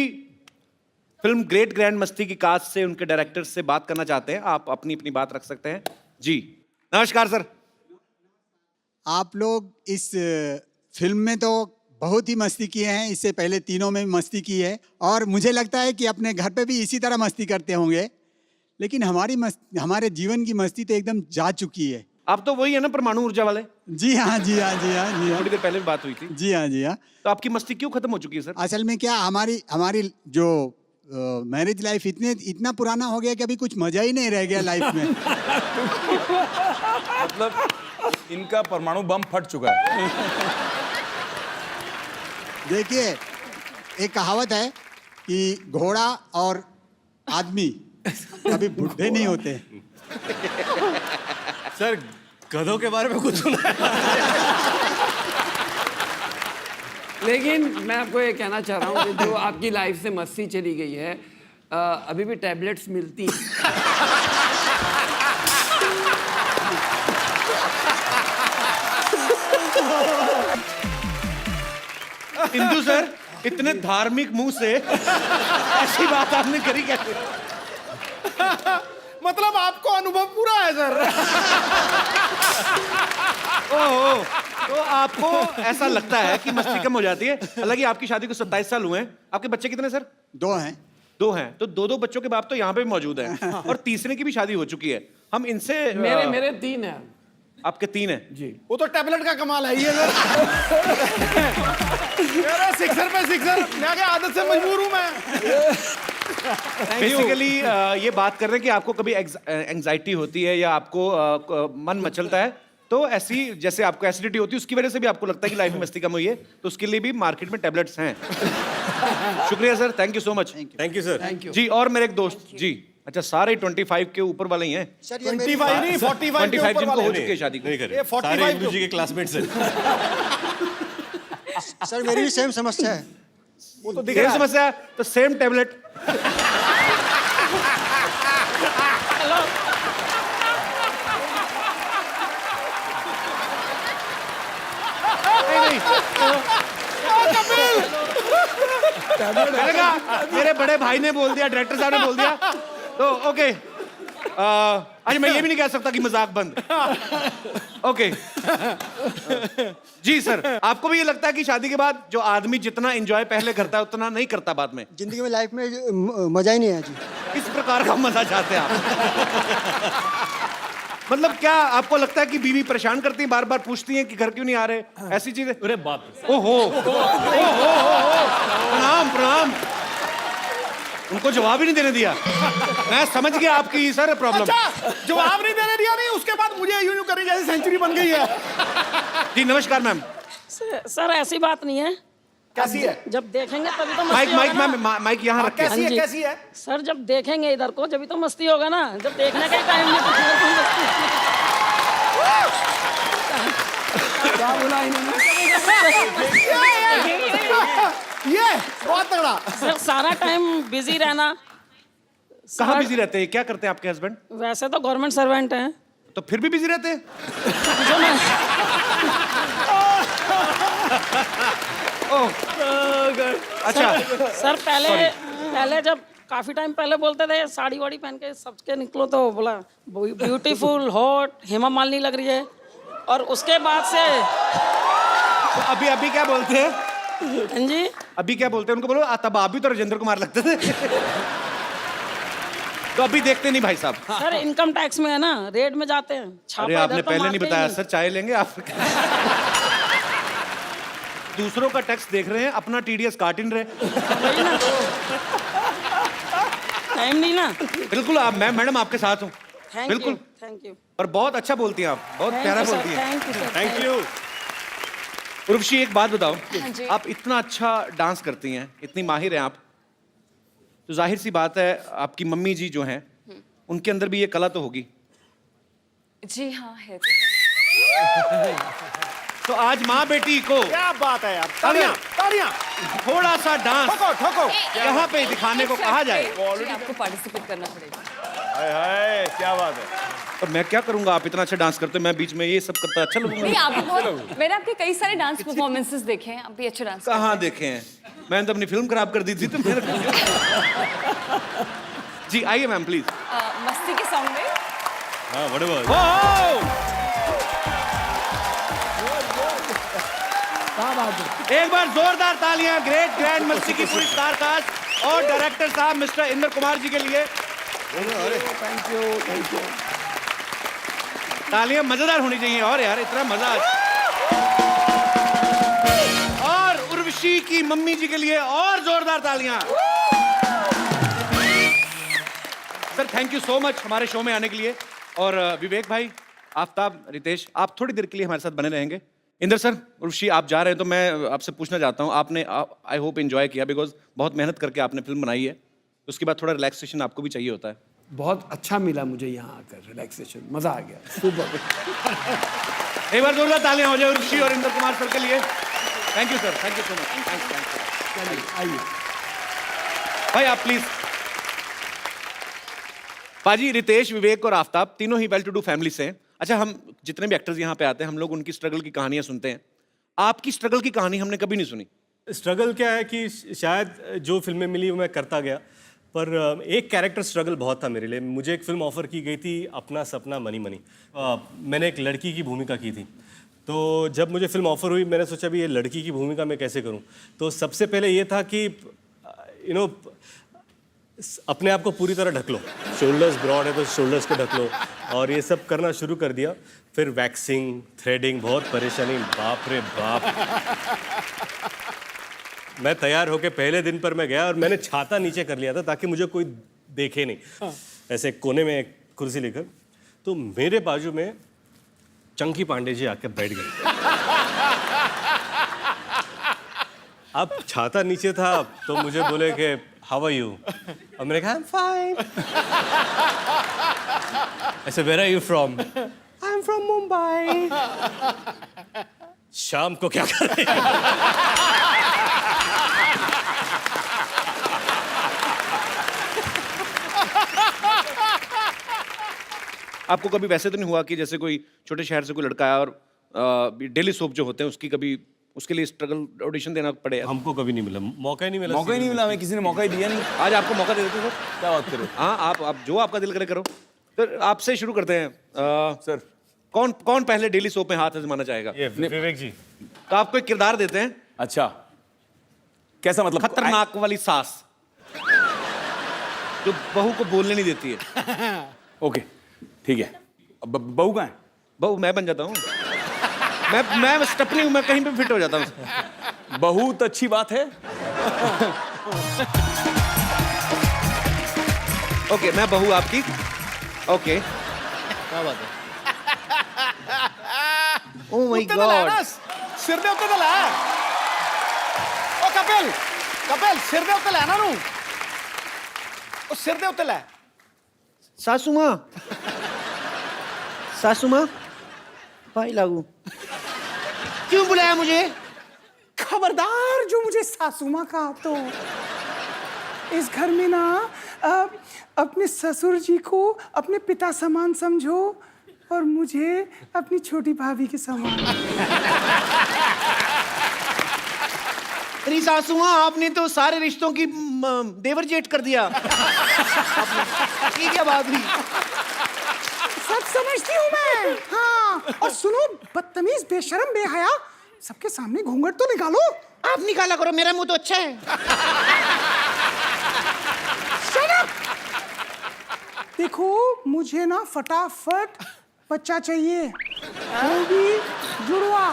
फिल्म ग्रेट ग्रैंड मस्ती की कास्ट से, उनके डायरेक्टर से बात करना चाहते हैं, आप अपनी अपनी बात रख सकते हैं। जी नमस्कार सर। आप लोग इस फिल्म में तो बहुत ही मस्ती किए हैं, इससे पहले तीनों में भी मस्ती की है, और मुझे लगता है कि अपने घर पे भी इसी तरह मस्ती करते होंगे। लेकिन हमारे जीवन की मस्ती तो एकदम जा चुकी है। आप तो वही है ना, परमाणु ऊर्जा वाले? जी हाँ जी हाँ जी हाँ जी हाँ थोड़ी देर पहले भी बात हुई थी। जी हाँ जी हाँ। तो आपकी मस्ती क्यों खत्म हो चुकी है सर? असल में क्या, हमारी जो मैरिज लाइफ इतना पुराना हो गया कि अभी कुछ मजा ही नहीं रह गया लाइफ में। मतलब इनका परमाणु बम फट चुका है। देखिए, एक कहावत है कि घोड़ा और आदमी कभी बुढ़े नहीं होते। सर गधों के बारे में कुछ सुना है? लेकिन मैं आपको ये कहना चाह रहा हूँ कि जो आपकी लाइफ से मस्ती चली गई है, अभी भी टैबलेट्स मिलती हैं। इंदु सर, इतने धार्मिक मुंह से ऐसी बात आपने करी कैसे? मतलब आपको अनुभव पूरा है सर। ओह, तो आपको ऐसा लगता है कि मस्ती कम हो जाती है। हालांकि आपकी शादी को 27 साल हुए हैं। आपके बच्चे कितने सर? 2 हैं। 2 हैं। तो 2 बच्चों के बाप तो यहाँ पे भी मौजूद हैं और तीसरे की भी शादी हो चुकी है। हम इनसे मेरे 3 हैं। आपके 3 हैं जी। वो तो टैबलेट का कमाल है ये मेरा सिक्सर पे सिक्सर, मैं क्या आदत से मजबूर हूं मैं। बेसिकली ये बात कर रहे हैं कि आपको कभी एंजाइटी होती है या आपको मन मचलता है, तो ऐसी जैसे आपको एसिडिटी होती है उसकी वजह से भी आपको लगता है कि लाइफ में मस्ती कम हुई है, तो उसके लिए भी मार्केट में टैबलेट्स हैं। शुक्रिया sir, thank you so much. Thank you sir. Thank you ji, और मेरे एक दोस्त जी, अच्छा सारे 25 के ऊपर वाले ही हैं। 25 नहीं 45 के 25 ऊपर जिनको हो वाले। चुकी है शादी। नहीं करे, ये 45 सारे इंदु जी के क्लासमेट्स हैं। सर मेरी भी सेम समस्या है। वो तो दिख सेम रहा है। समस्या है तो सेम टैबलेट। नहीं मैंने कहा मेरे बड़े भाई ने बोल दिया, डायरेक्टर साहब ने बोल दिया, तो ओके। आज मैं ये भी नहीं कह सकता कि मजाक बंद। ओके जी सर, आपको भी ये लगता है कि शादी के बाद जो आदमी जितना एंजॉय पहले करता है उतना नहीं करता बाद में? जिंदगी में लाइफ में मजा ही नहीं है जी। किस प्रकार का मजा चाहते हैं आप? मतलब क्या आपको लगता है कि बीवी परेशान करती है, बार बार पूछती है कि घर क्यों नहीं आ रहे, ऐसी चीजें? अरे बाप रे। ओहो, प्रणाम प्रणाम। उनको जवाब ही नहीं देने दिया। मैं समझ गया आपकी सर प्रॉब्लम। अच्छा, जवाब नहीं देने दिया नहीं, उसके बाद मुझे यूं यूं करी जैसे सेंचुरी बन गई है। जी नमस्कार मैम। सर ऐसी बात नहीं है। कैसी है? जब देखेंगे तभी तो माइक मस्ती माइक होगा ना। मैम, माइक यहाँ रख के। कैसी है? हाँ जी। कैसी है? सर जब देखेंगे इधर को जब तो मस्ती होगा ना, जब देखने का ही टाइम नहीं तो फिर कोई मस्ती। क्या बोला इन्होंने? ये बहुत तगड़ा। सर सारा टाइम बिजी रहना। कहाँ बिजी रहते हैं? क्या करते हैं आपके हस्बैंड? वैसे तो गवर्नमेंट सर्वेंट हैं। तो फिर भी बिजी रहते हैं? जो मैं अच्छा सर पहले जब काफी टाइम पहले बोलते थे साड़ी वाड़ी पहन के सबके निकलो, तो बोला ब्यूटीफुल हॉट हेमा मालिनी लग रही है, और उसके बाद से तो अभी क्या बोलते हैं? हाँ जी अभी क्या बोलते हैं उनको? बोलो तब आप भी तो राजेंद्र कुमार लगते थे। तो अभी देखते नहीं भाई साहब? सर इनकम टैक्स में है ना, रेड में जाते हैं। छापा अरे इधर आपने तो पहले नहीं मारते ही बताया सर, चाय लेंगे आप? दूसरों का टैक्स देख रहे हैं, अपना टीडीएस काट ही नहीं रहे। वही ना, टाइम नहीं ना। बिल्कुल आप, मैं मैडम आपके साथ हूँ। थैंक बिल्कुल। You thank you. और बहुत अच्छा बोलती हैं आप, बहुत प्यारा बोलती हैं। Thank you sir. Thank you. Urvashi एक बात बताओ, हाँ जी। आप इतना अच्छा डांस करती हैं, इतनी माहिर हैं आप, तो जाहिर सी बात है आपकी मम्मी जी जो हैं उनके अंदर भी ये कला तो होगी। जी हाँ है। तो आज माँ बेटी को क्या बात है यार। तालियां तालियां। थोड़ा सा डांस ठोको ठोको। यहाँ पे दिखाने को कहा जाए जी, आपको पार्टिसिपेट करना पड़ेगा। हाय हाय क्या बात है। तो मैं क्या करूंगा? आप इतना अच्छा डांस करते हो, मैं बीच में ये सब करता अच्छा नहीं लगूंगा? आप बहुत, मैंने आपके कई सारे डांस परफॉर्मेंसेस देखे हैं, आप भी अच्छा डांस कहाँ देखे हैं? मैंने तो अपनी फिल्म खराब कर दी थी तो फिर। जी आइए मैम प्लीज। मस्ती के सॉन्ग में। हाँ बड़े बात। एक बार जोरदार तालियां ग्रेट ग्रैंड मस्ती की पूरी स्टार कास्ट और डायरेक्टर साहब मिस्टर इंद्र कुमार जी के लिए। Thank you. तालियां मजेदार होनी चाहिए और यार इतना मजा। और उर्वशी की मम्मी जी के लिए और जोरदार तालियां। Sir thank you so much हमारे शो में आने के लिए। और विवेक भाई, आफ्ताब, रितेश, आप थोड़ी देर के लिए हमारे साथ बने रहेंगे। इंद्र सर, उर्वशी आप जा रहे हैं तो मैं आपसे पूछना चाहता हूँ, आपने आई होप एंजॉय किया, बिकॉज बहुत मेहनत करके आपने फिल्म बनाई है, उसके बाद थोड़ा रिलैक्सेशन आपको भी चाहिए होता है। बहुत अच्छा मिला मुझे यहाँ आकर, रिलैक्सेशन, मजा आ गया। सुपर। एक बार जोरदार तालियां हो जाए उर्वशी और इंद्र कुमार सर के लिए। Thank you sir, thank you so much, thanks. आइए भाई, आप प्लीज। पाजी, रितेश, विवेक और आफ्ताब तीनों ही वेल टू डू फैमिली से हैं। अच्छा, हम जितने भी एक्टर्स यहाँ पे आते हैं, हम लोग उनकी स्ट्रगल की कहानियां सुनते हैं। आपकी स्ट्रगल की कहानी हमने कभी नहीं सुनी। स्ट्रगल क्या है कि शायद जो फिल्में मिली वो मैं करता गया, पर एक कैरेक्टर स्ट्रगल बहुत था मेरे लिए। मुझे एक फिल्म ऑफर की गई थी, अपना सपना मनी मनी। मैंने एक लड़की की भूमिका की थी। तो जब मुझे फिल्म ऑफर हुई, मैंने सोचा भी ये लड़की की भूमिका मैं कैसे करूं। तो सबसे पहले ये था कि अपने आप को पूरी तरह ढक लो। शोल्डर्स ब्रॉड है तो शोल्डर्स को ढक लो, और ये सब करना शुरू कर दिया। फिर वैक्सिंग, थ्रेडिंग, बहुत परेशानी, बाप रे बाप। मैं तैयार होके पहले दिन पर मैं गया और मैंने छाता नीचे कर लिया था ताकि मुझे कोई देखे नहीं। ऐसे कोने में एक कुर्सी लेकर, तो मेरे बाजू में चंकी पांडे जी आके बैठ गए। अब छाता नीचे था तो मुझे बोले कि हाउ आर यू, और मैंने कहा आई एम फाइन। ऐसे where are you from, I am from Mumbai. शाम को क्या कर रहे हैं? आपको कभी वैसे तो नहीं हुआ कि जैसे कोई छोटे शहर से कोई लड़का आया और डेली सोप जो होते हैं उसकी कभी उसके लिए स्ट्रगल ऑडिशन देना पड़े? हमको कभी नहीं मिला, मौका ही नहीं मिला। मौका ही नहीं मिला, हमें किसी ने मौका ही दिया नहीं। आज आपको मौका दे देते सर। क्या बात करो। हाँ, आप जो आपका दिल करे करो। तो आपसे शुरू करते हैं। सर, कौन पहले डेली सोप में हाथ आजमाना चाहेगा? विवेक जी। तो आपको एक किरदार देते हैं। अच्छा, कैसा मतलब? खतरनाक वाली सास जो बहू को बोलने नहीं देती है। ओके, ठीक है। बहू कहाँ है? बहू मैं बन जाता हूँ। मैं स्टपनी हूँ, मैं कहीं पे फिट हो जाता हूँ। बहुत अच्छी बात है। ओके, मैं बहू आपकी। ओके, क्या बात है? ओह माय गॉड, सिर दे उत्ते ला। ओ कपिल सिर दे उत्ते ला ना नू। ओ सिर दे उत्ते ला। सासू माँ भाई लागू, क्यों बुलाया मुझे? खबरदार जो मुझे सासू माँ कहा तो इस घर में ना अपने ससुर जी को अपने पिता समान समझो और मुझे अपनी छोटी भाभी के समान। अरे सासू माँ, आपने तो सारे रिश्तों की देवर जेठ कर दिया। ये क्या बात हुई? सब समझती हूँ मैं। हाँ, और सुनो, बदतमीज, बेशरम, बेहया, सबके सामने घूंघट तो निकालो। आप निकाला करो, मेरा मुंह तो अच्छा है। Shut up! देखो, मुझे ना फटाफट बच्चा चाहिए, वो भी जुड़वा,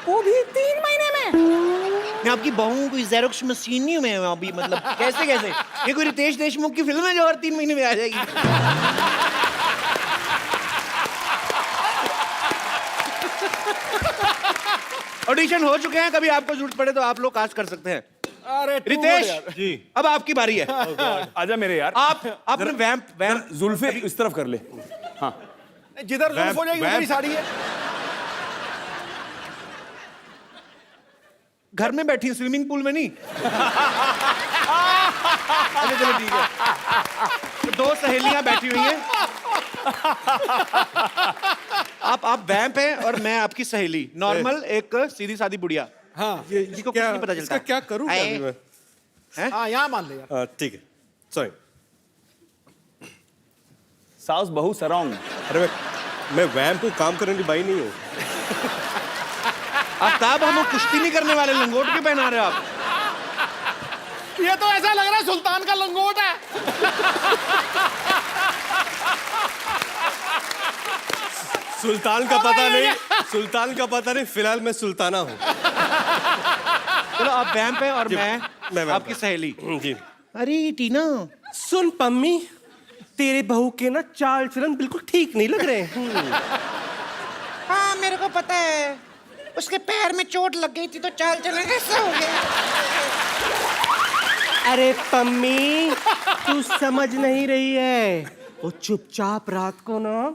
वो भी 3 महीने में। मैं आपकी बहू कोई ज़ेरोक्स मशीन नहीं हूँ मैं अभी, मतलब कैसे ये कोई रितेश देशमुख की फिल्म है जो हर 3 महीने में आ जाएगी। ऑडिशन हो चुके हैं, कभी आपको जरूरत पड़े तो आप लोग कास्ट कर सकते हैं। अरे रितेश जी, अब आपकी बारी है। आजा मेरे यार। आप अपने वैम्प जुल्फे इस तरफ कर ले। हाँ, जिधर जुल्फ हो जाएगी उधर ही साड़ी है। घर में बैठी स्विमिंग पूल में नहीं। अच्छा चलो ठीक है। तो 2 सहेलियां बैठी हुई हैं। आप वैम्प हैं और मैं आपकी सहेली, नॉर्मल एक सीधी सादी बुढ़िया। हाँ, जिसको कुछ नहीं पता चलता। इसका क्या करूं अभी मैं? हाँ, यहाँ मान ले यार। ठीक है, सॉरी। साउस बहू सराउंड। अरे मैं वैम्प हूँ, काम करने की बाई नहीं हूँ। आफ्ताब, हम कुश्ती नहीं करने वाले, लंगोट क्यों पहना रहे हो आप? ये तो ऐसा लग रहा है सुल्तान का लंगोट है। सुल्तान का पता नहीं, फिलहाल मैं सुल्ताना हूँ। चलो, आप वैम्प हैं और मैं आपकी सहेली। जी। अरे टीना, सुन पम्मी, तेरे बहू के ना चाल चलन बिल्कुल ठीक नहीं लग रहे। हाँ, मेरे को पता है, उसके पैर में चोट लग गई थी तो चाल चलन ऐसा हो गया। अरे पम्मी, तू समझ नहीं रही है। वो चुपचाप रात को ना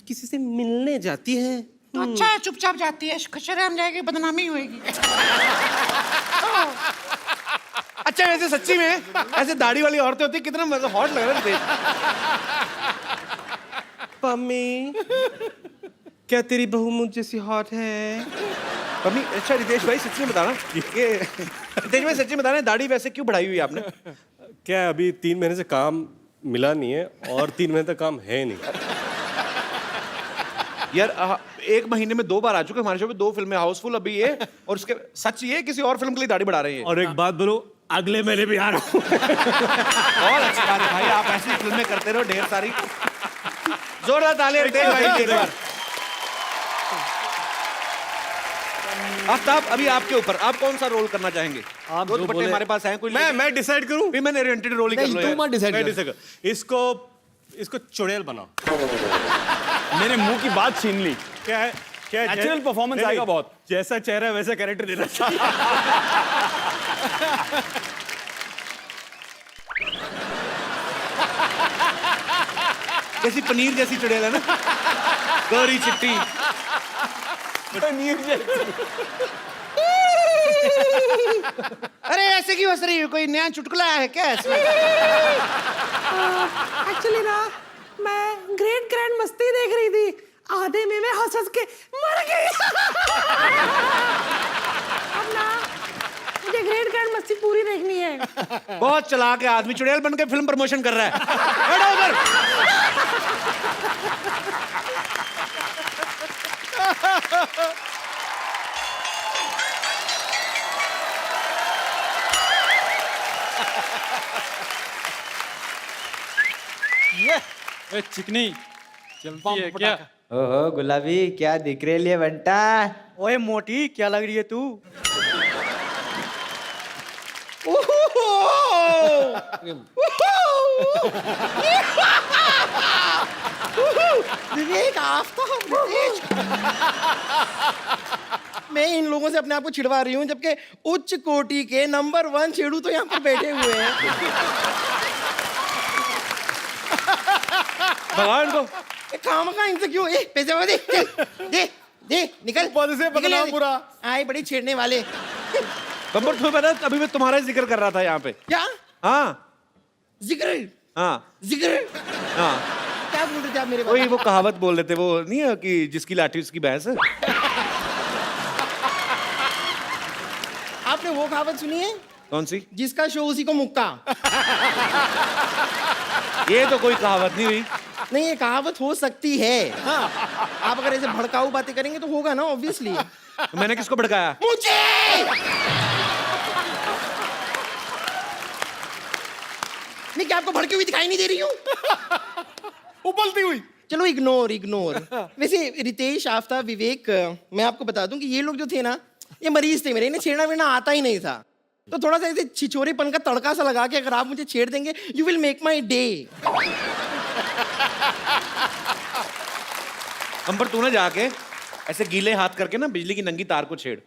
किसी से मिलने जाती है, तो अच्छा है, चुपचाप जाती है, शर्म जाएगी, बदनामी होएगी। अच्छा वैसे सच्ची में ऐसे दाढ़ी वाली औरतें होती है, कितना मतलब हॉट लग रहा है। मम्मी क्या तेरी बहू मुझ जैसी हॉट है? मम्मी अच्छा रितेश भाई सच्ची में बताना, ये रितेश भाई सच्ची में बताना, दाढ़ी वैसे क्यों बढ़ाई हुई है आपने? क्या अभी 3 महीने से काम मिला नहीं है और 3 महीने तक काम है नहीं। यार 1 महीने में 2 बार आ चुके हमारे शो पे, 2 फिल्में, हाउसफुल अभी ये, और उसके सच ये किसी और फिल्म के लिए दाढ़ी बढ़ा रहे हैं। और एक बात बोलो, अगले महीने भी आ रहा हूँ। और अच्छी बात है भाई, आप ऐसी फिल्में करते रहो ढेर सारी। जोरदार तालियां रितेश भाई के लिए। आफ्ताब अभी आपके ऊपर, आप कौन सा रोल करना चाहेंगे? आप दो जो दुपट्टे बोले- हमारे पास हैं, कोई मैं डिसाइड करूं? भी मैंने ओरिएंटेड रोल ही कर लो नहीं, तू मत decide मैं कर। decide कर। इसको चुड़ैल बनाओ। मेरे मुंह की बात छीन ली। क्या है? क्या है? Natural performance नहीं, आएगा बहुत। जैसा चेहरा है वैसा कैरेक्टर देना चाहिए। जैसी पनीर जैसी चुड़ैल है ना, गौरी चिट्टी। अरे ऐसे क्यों हंस रही है? कोई नया चुटकुला है क्या इसमें? एक्चुअली ना मैं ग्रेट ग्रैंड मस्ती देख रही थी, आधे में मैं हंस हंस के मर गई। अब ना मुझे ग्रेट ग्रैंड मस्ती पूरी देखनी है। बहुत चालाक है आदमी, चुड़ैल बन के फिल्म प्रमोशन कर रहा है। बैठो उधर। चिकनी चलती है क्या? ओहो गुलाबी, क्या दिख रही है बंटा? ओए मोटी, क्या लग रही है तू? विवेक, आफ्ताब, रितेश। मैं इन लोगों से अपने आप को छिड़वा रही हूँ, जबकि उच्च कोटि के नंबर 1 छेड़ू तो यहाँ पर बैठे हुए हैं। भगवान को काम का इनसे क्यों? पैसे वाले दे दे दे, निकल से बदनाम पूरा। आए बड़ी छेड़ने वाले। बम्बर तुम्हें पता है, अभी मैं तुम्हारा ही जिक्र कर रहा था यहाँ पे। क्या हाँ जिक्र? हाँ जिक्र हाँ, क्या बोल रहे थे आप मेरे वही वो कहावत बोल रहे थे, वो नहीं है कि जिसकी लाठी उसकी भैंस है। आपने वो कहावत सुनी है? कौन सी? जिसका शो उसी को मुक्का। ये तो कोई कहावत नहीं हुई। नहीं, ये कहावत हो सकती है। हाँ, आप अगर ऐसे भड़काऊ बातें करेंगे तो होगा ना, ऑब्वियसली। तो मैंने किसको भड़काया? मुझे मैं क्या आपको भड़की हुई दिखाई नहीं दे रही हूँ? उबलती हुई। चलो इग्नोर इग्नोर। वैसे रितेश, आफ्ताब, विवेक, मैं आपको बता दूं कि ये लोग जो थे ना, ये मरीज थे मेरे, इन्हें छेड़ना वेड़ना आता ही नहीं था। तो थोड़ा सा ऐसे छिछोरेपन का तड़का सा लगा के अगर आप मुझे छेड़ देंगे, you will make my day. Ambar तू ना जाके ऐसे गीले हाथ करके ना बिजली की नंगी तार को छेड़।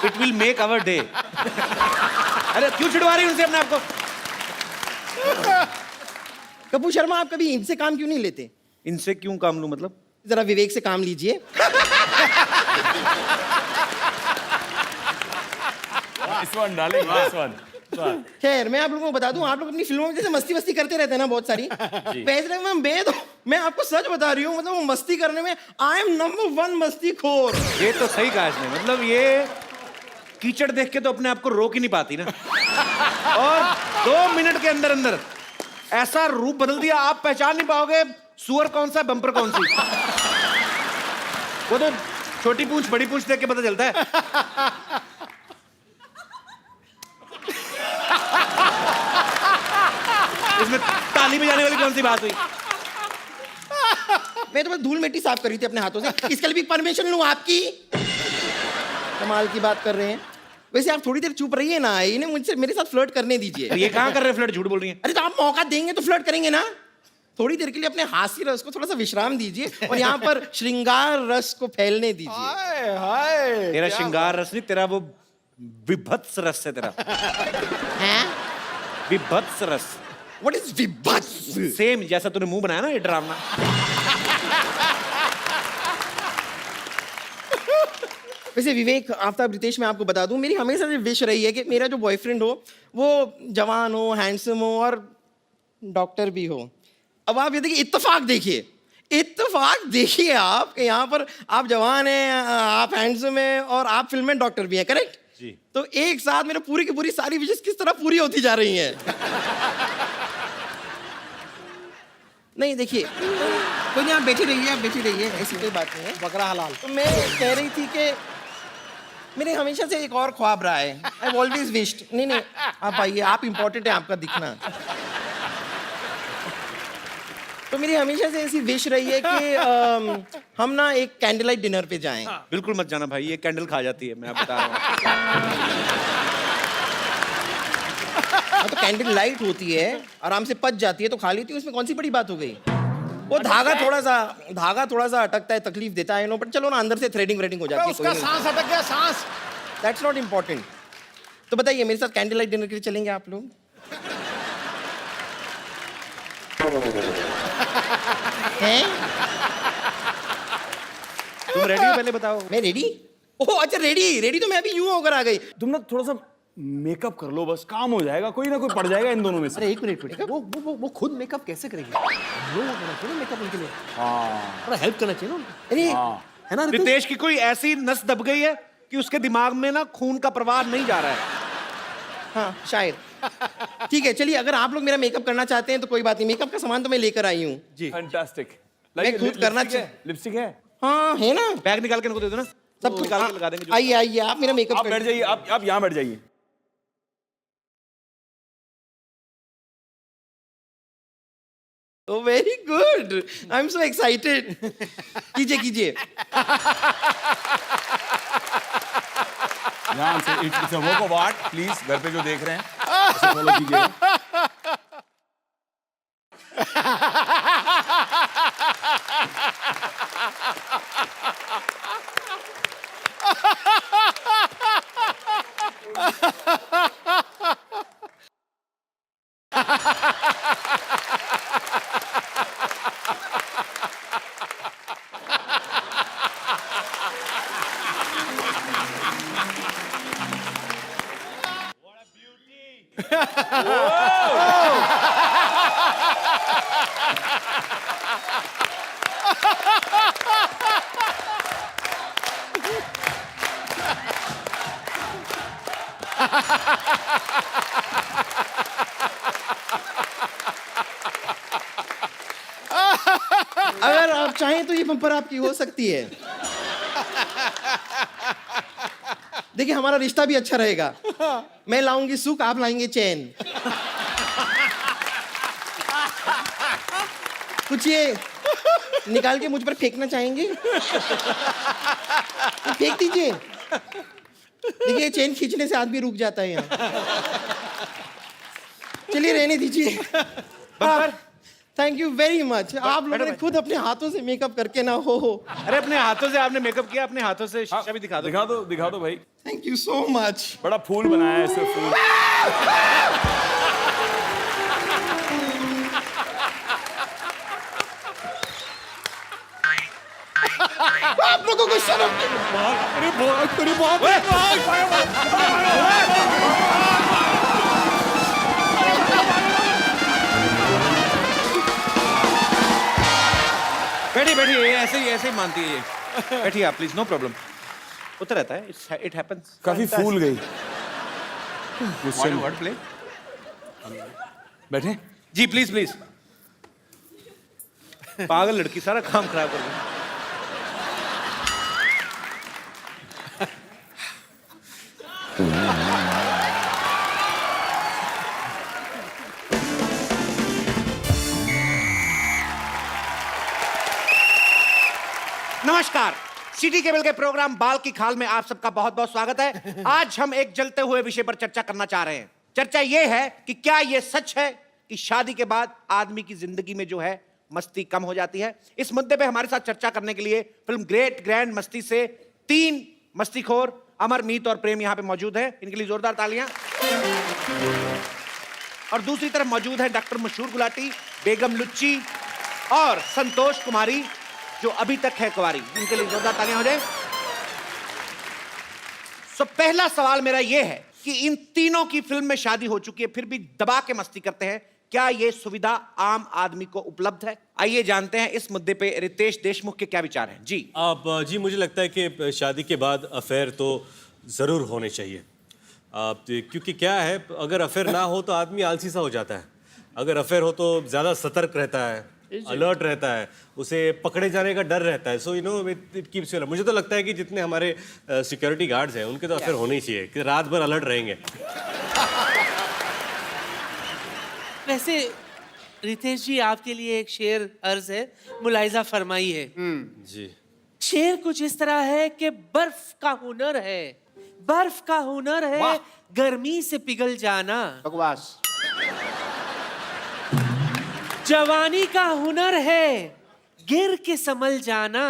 It will make our day. अरे क्यों छिड़वा रही उनसे अपने आप को? कपूर शर्मा, आप कभी इनसे काम क्यों नहीं लेते? इनसे क्यों काम लूं मतलब? जरा विवेक से काम लीजिए। खैर, मैं आप लोगों को बता दूं, आप लोग अपनी फिल्मों में जैसे मस्ती वस्ती करते रहते हैं ना बहुत सारी, वैसे मैं आपको सच बता रही हूँ, मतलब वो मस्ती करने में आई एम नंबर 1 मस्ती खोर। ये तो सही कहा इसने, मतलब ये कीचड़ देख के तो अपने आप को रोक ही नहीं पाती ना। और 2 मिनट के अंदर अंदर ऐसा रूप बदल दिया, आप पहचान नहीं पाओगे सुअर कौन सा, बम्पर कौन सी। वो तो छोटी पूंछ बड़ी पूंछ देख के पता चलता है। इसमें ताली बजाने वाली कौन सी बात हुई? मैं तो बस धूल मिट्टी साफ कर रही थी अपने हाथों से, इसके लिए भी परमिशन लूं आपकी? कमाल की बात कर रहे हैं। वैसे आप थोड़ी देर चुप रहिए ना, इन्हें मुझसे मेरे साथ फ्लर्ट करने दीजिए। ये कहाँ कर रहे हैं फ्लर्ट? झूठ बोल रही है। अरे तो आप मौका देंगे तो फ्लर्ट करेंगे ना। थोड़ी देर के लिए अपने हास्य रस को थोड़ा सा विश्राम दीजिए और यहाँ पर श्रृंगार रस को फैलने दीजिए। हाय, तेरा श्रृंगार रस नहीं, तेरा वो विभत्स रस है तेरा। हैं? विभत्स रस। What is विभत्स? सेम जैसा तूने मुंह बनाया ना, ये ड्रामा। वैसे विवेक, आफ्ताब, रितेश, मैं आपको बता दूं, मेरी हमेशा से विश रही है कि मेरा जो बॉयफ्रेंड हो वो जवान हो, हैंडसम हो और डॉक्टर भी हो। अब आप ये देखिए, इत्तेफाक देखिए आप कि यहाँ पर आप जवान हैं, आप हैंडसम हैं और आप फिल्म में डॉक्टर भी हैं, करेक्ट जी। तो एक साथ मेरे पूरी की पूरी सारी विशेष किस तरह पूरी होती जा रही हैं। नहीं देखिए, कोई नहीं, आप बैठी रहिए, ऐसी कोई बात नहीं है। बकरा हलाल। तो मैं कह रही थी कि मेरे हमेशा से एक और ख्वाब रहा है, आई ऑलवेज विश्ड, नहीं आप आइए, आप इम्पोर्टेंट है, आपका दिखना। तो मेरी हमेशा से ऐसी विश रही है कि हम ना एक कैंडल लाइट डिनर पे जाएं। बिल्कुल मत जाना भाई, ये कैंडल खा जाती है, मैं बता रहा हूँ। तो कैंडल लाइट होती है, आराम से पच जाती है तो खा लेती है, उसमें कौन सी बड़ी बात हो गई। वो धागा थोड़ा सा अटकता है, तकलीफ देता है, नो, बट चलो ना, अंदर से थ्रेडिंग हो जाती है। उसका सांस अटक गया, सांस। That's not important. तो बताइए, मेरे साथ कैंडल लाइट डिनर के लिए चलेंगे आप लोग? हैं? तुम रेडी हो, पहले बताओ। मैं रेडी? ओह अच्छा, रेडी तो मैं अभी यूं होकर आ गई। तुम ना थोड़ा सा मेकअप कर लो, बस काम हो जाएगा, कोई ना कोई पड़ जाएगा इन दोनों में से। अरे एक मिनट, वो खुद मेकअप कैसे करेंगे? लोग होना चाहिए ना मेकअप उनके लिए, हाँ, थोड़ा हेल्प करना चाहिए ना उनको। अरे है ना रितेश की कोई ऐसी नस दब गई है कि उसके दिमाग में ना खून का प्रवाह नहीं जा रहा है। हाँ शायद। ठीक है, चलिए, अगर आप लोग मेरा मेकअप करना चाहते हैं तो कोई बात नहीं, मेकअप का सामान तो मैं लेकर आई हूँ जी। फैंटास्टिक। मैं खुद करना चाहिए। लिपस्टिक है? हाँ है ना, बैग निकाल के इनको दे दो ना, सब तो निकाल के लगा देंगे। आइए आप मेरा मेकअप आप बैठ जाइए, आप यहाँ बैठ जाइए। Oh, very good. I'm so excited. कीजिए। ध्यान से, it's a work of art, please घर पे जो देख रहे हैं उसे फॉलो कीजिए। अगर आप चाहें तो ये बम्पर आपकी हो सकती है। देखिए, हमारा रिश्ता भी अच्छा रहेगा। मैं लाऊंगी सुख, आप लाएंगे चैन। कुछ ये निकाल के मुझ पर फेंकना चाहेंगे? तो फेंक दीजिए। देखिए, चेन खींचने से आदमी रुक जाता है यहाँ। चलिए, रहने दीजिए। Thank you very much. आप लोगों ने खुद अपने हाथों से मेकअप करके ना हो। अरे अपने हाथों से आपने मेकअप किया, अपने हाथों से शीशा भी दिखा दो। दिखा दो भाई। Thank you so much. बड़ा फूल बनाया है ऐसे फूल। आप लोगों को शर्म बैठिए, ऐसे ही मानती है ये। बैठिए आप प्लीज, नो प्रॉब्लम, होता रहता है, इट हैपेंस। काफी फूल गई। Word play. बैठे जी, प्लीज। पागल लड़की, सारा काम खराब कर दी। नमस्कार, सिटी केबल के प्रोग्राम बाल की खाल में आप सबका बहुत बहुत स्वागत है। आज हम एक जलते हुए विषय पर चर्चा करना चाह रहे हैं। चर्चा यह है कि क्या यह सच है कि शादी के बाद आदमी की जिंदगी में जो है मस्ती कम हो जाती है। इस मुद्दे पे हमारे साथ चर्चा करने के लिए फिल्म ग्रेट ग्रैंड मस्ती से 3 मस्तीखोर अमर, मीत और प्रेम यहाँ पे मौजूद है। इनके लिए जोरदार तालियां। और दूसरी तरफ मौजूद है डॉक्टर मशहूर गुलाटी, बेगम लुच्ची और संतोष कुमारी जो अभी तक है कुंवारी। इनके लिए जोरदार तालियां हो जाए। सो पहला सवाल मेरा यह है कि इन तीनों की फिल्म में शादी हो चुकी है, फिर भी दबा के मस्ती करते हैं। क्या ये सुविधा आम आदमी को उपलब्ध है? आइए जानते हैं इस मुद्दे पे रितेश देशमुख के क्या विचार हैं। जी जी मुझे लगता है कि शादी के बाद अफेयर तो ज़रूर होने चाहिए। क्योंकि क्या है, अगर अफेयर ना हो तो आदमी आलसी सा हो जाता है। अगर अफेयर हो तो ज़्यादा सतर्क रहता है, अलर्ट रहता है, उसे पकड़े जाने का डर रहता है। So you know it keeps you. मुझे तो लगता है कि जितने हमारे सिक्योरिटी गार्ड्स हैं उनके तो अफेयर होने ही चाहिए, कि रात भर अलर्ट रहेंगे। वैसे रितेश जी, आपके लिए एक शेर अर्ज है, मुलाहिजा फरमाइए। जी। शेर कुछ इस तरह है कि बर्फ का हुनर है, बर्फ का हुनर है गर्मी से पिघल जाना। बकवास। जवानी का हुनर है गिर के संभल जाना।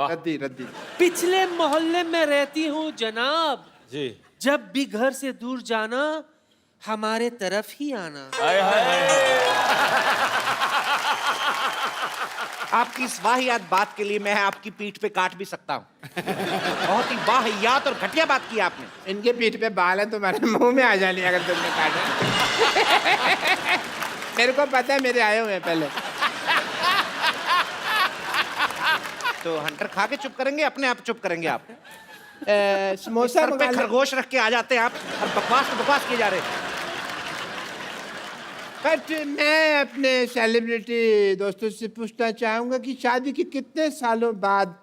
रद्दी रद्दी। पिछले मोहल्ले में रहती हूँ जनाब, जी। जब भी घर से दूर जाना हमारे तरफ ही आना। आपकी इस वाहियात बात के लिए मैं आपकी पीठ पे काट भी सकता हूँ। बहुत ही वाहियात और घटिया बात की आपने। इनके पीठ पे बाल है, तुम्हारे मुंह में आ जाने अगर तुमने काटा। मेरे को पता है, मेरे आए हुए हैं पहले। तो हंटर खा के चुप करेंगे, अपने आप चुप करेंगे आप? समोसा सर पे खरगोश रख के आ जाते हैं आप और बकवास किए जा रहे हैं। बट मैं अपने सेलिब्रिटी दोस्तों से पूछना चाहूंगा कि शादी के कितने सालों बाद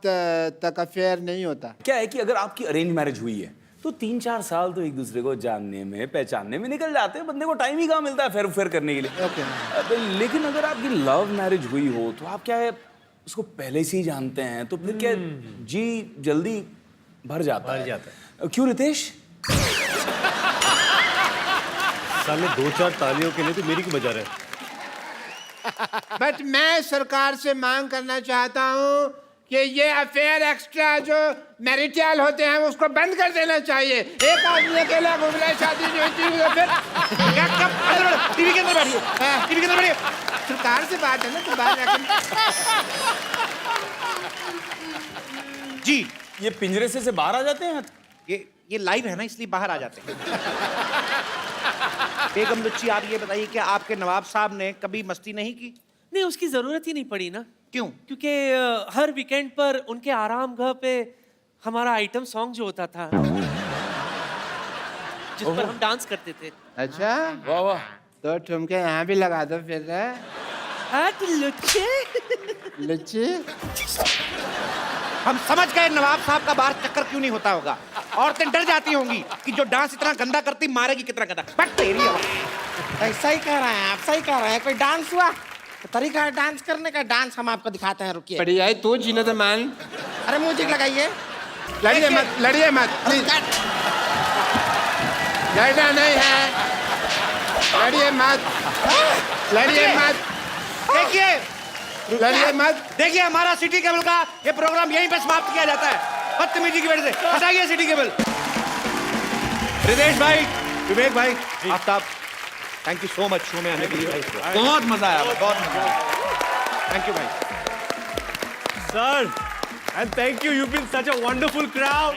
तक अफेयर नहीं होता? क्या है कि अगर आपकी अरेंज मैरिज हुई है तो 3-4 साल तो एक दूसरे को जानने में, पहचानने में निकल जाते हैं। बंदे को टाइम ही कहाँ मिलता है फेर करने के लिए। लेकिन अगर आपकी लव मैरिज हुई हो तो आप क्या है, उसको पहले से ही जानते हैं, तो फिर क्या जी जल्दी भर जाता है। क्यों रितेश? सामने 2-4 तालियों के लिए तो मेरी क्यों बजा रहे? बट मैं सरकार से मांग करना चाहता हूँ कि ये अफेयर एक्स्ट्रा जो मैरिटल होते हैं उसको बंद कर देना चाहिए। एक आदमी अकेला घूम रहा है, शादी नहीं होती है, फिर टीवी के अंदर बैठिए, टीवी के अंदर बैठिए। सरकार से बात है ना, तो बात जी। ये पिंजरे से बाहर आ जाते हैं। ये लाइव है ना, इसलिए बाहर आ जाते हैं। बेगम लुच्ची, आप ये बताइए कि आपके नवाब साहब ने कभी मस्ती नहीं की? नहीं, उसकी जरूरत ही नहीं पड़ी ना। क्यों? क्योंकि हर वीकेंड पर उनके आराम घर पे हमारा आइटम सॉन्ग जो होता था, जिस पर हम डांस करते थे। अच्छा, वाह वाह। तो ठुमके यहाँ भी लगा दो फिर। लुच्चे लुच्ची। हम समझ गए नवाब साहब का बाहर चक्कर क्यों नहीं होता होगा। औरतें डर जाती होंगी कि जो डांस इतना गंदा करती मारेगी कितना गंदा। बट तेरी ऐसा ही कह रहे हैं आप, सही कह रहे हैं। कोई डांस हुआ तो तरीका है डांस करने का, डांस हम आपको दिखाते हैं। रुकिए। बढ़िया है, तू जीने तो मान। अरे म्यूजिक लगाइए। लड़िए मत, लड़िए मत, लड़ना नहीं है, लड़िए मत, लड़िए मत। देखिए, लड़िए मत। देखिए, हमारा सिटी केबल का ये प्रोग्राम यहीं पे समाप्त किया जाता है बदतमीजी की वजह से। हटाइए सिटी केबल। रितेश भाई, विवेक भाई, Aftab, thank you so much show में आने के लिए। बहुत मजा आया, बहुत मजा आया। थैंक यू भाई। Sir, and thank you, you been such a wonderful crowd.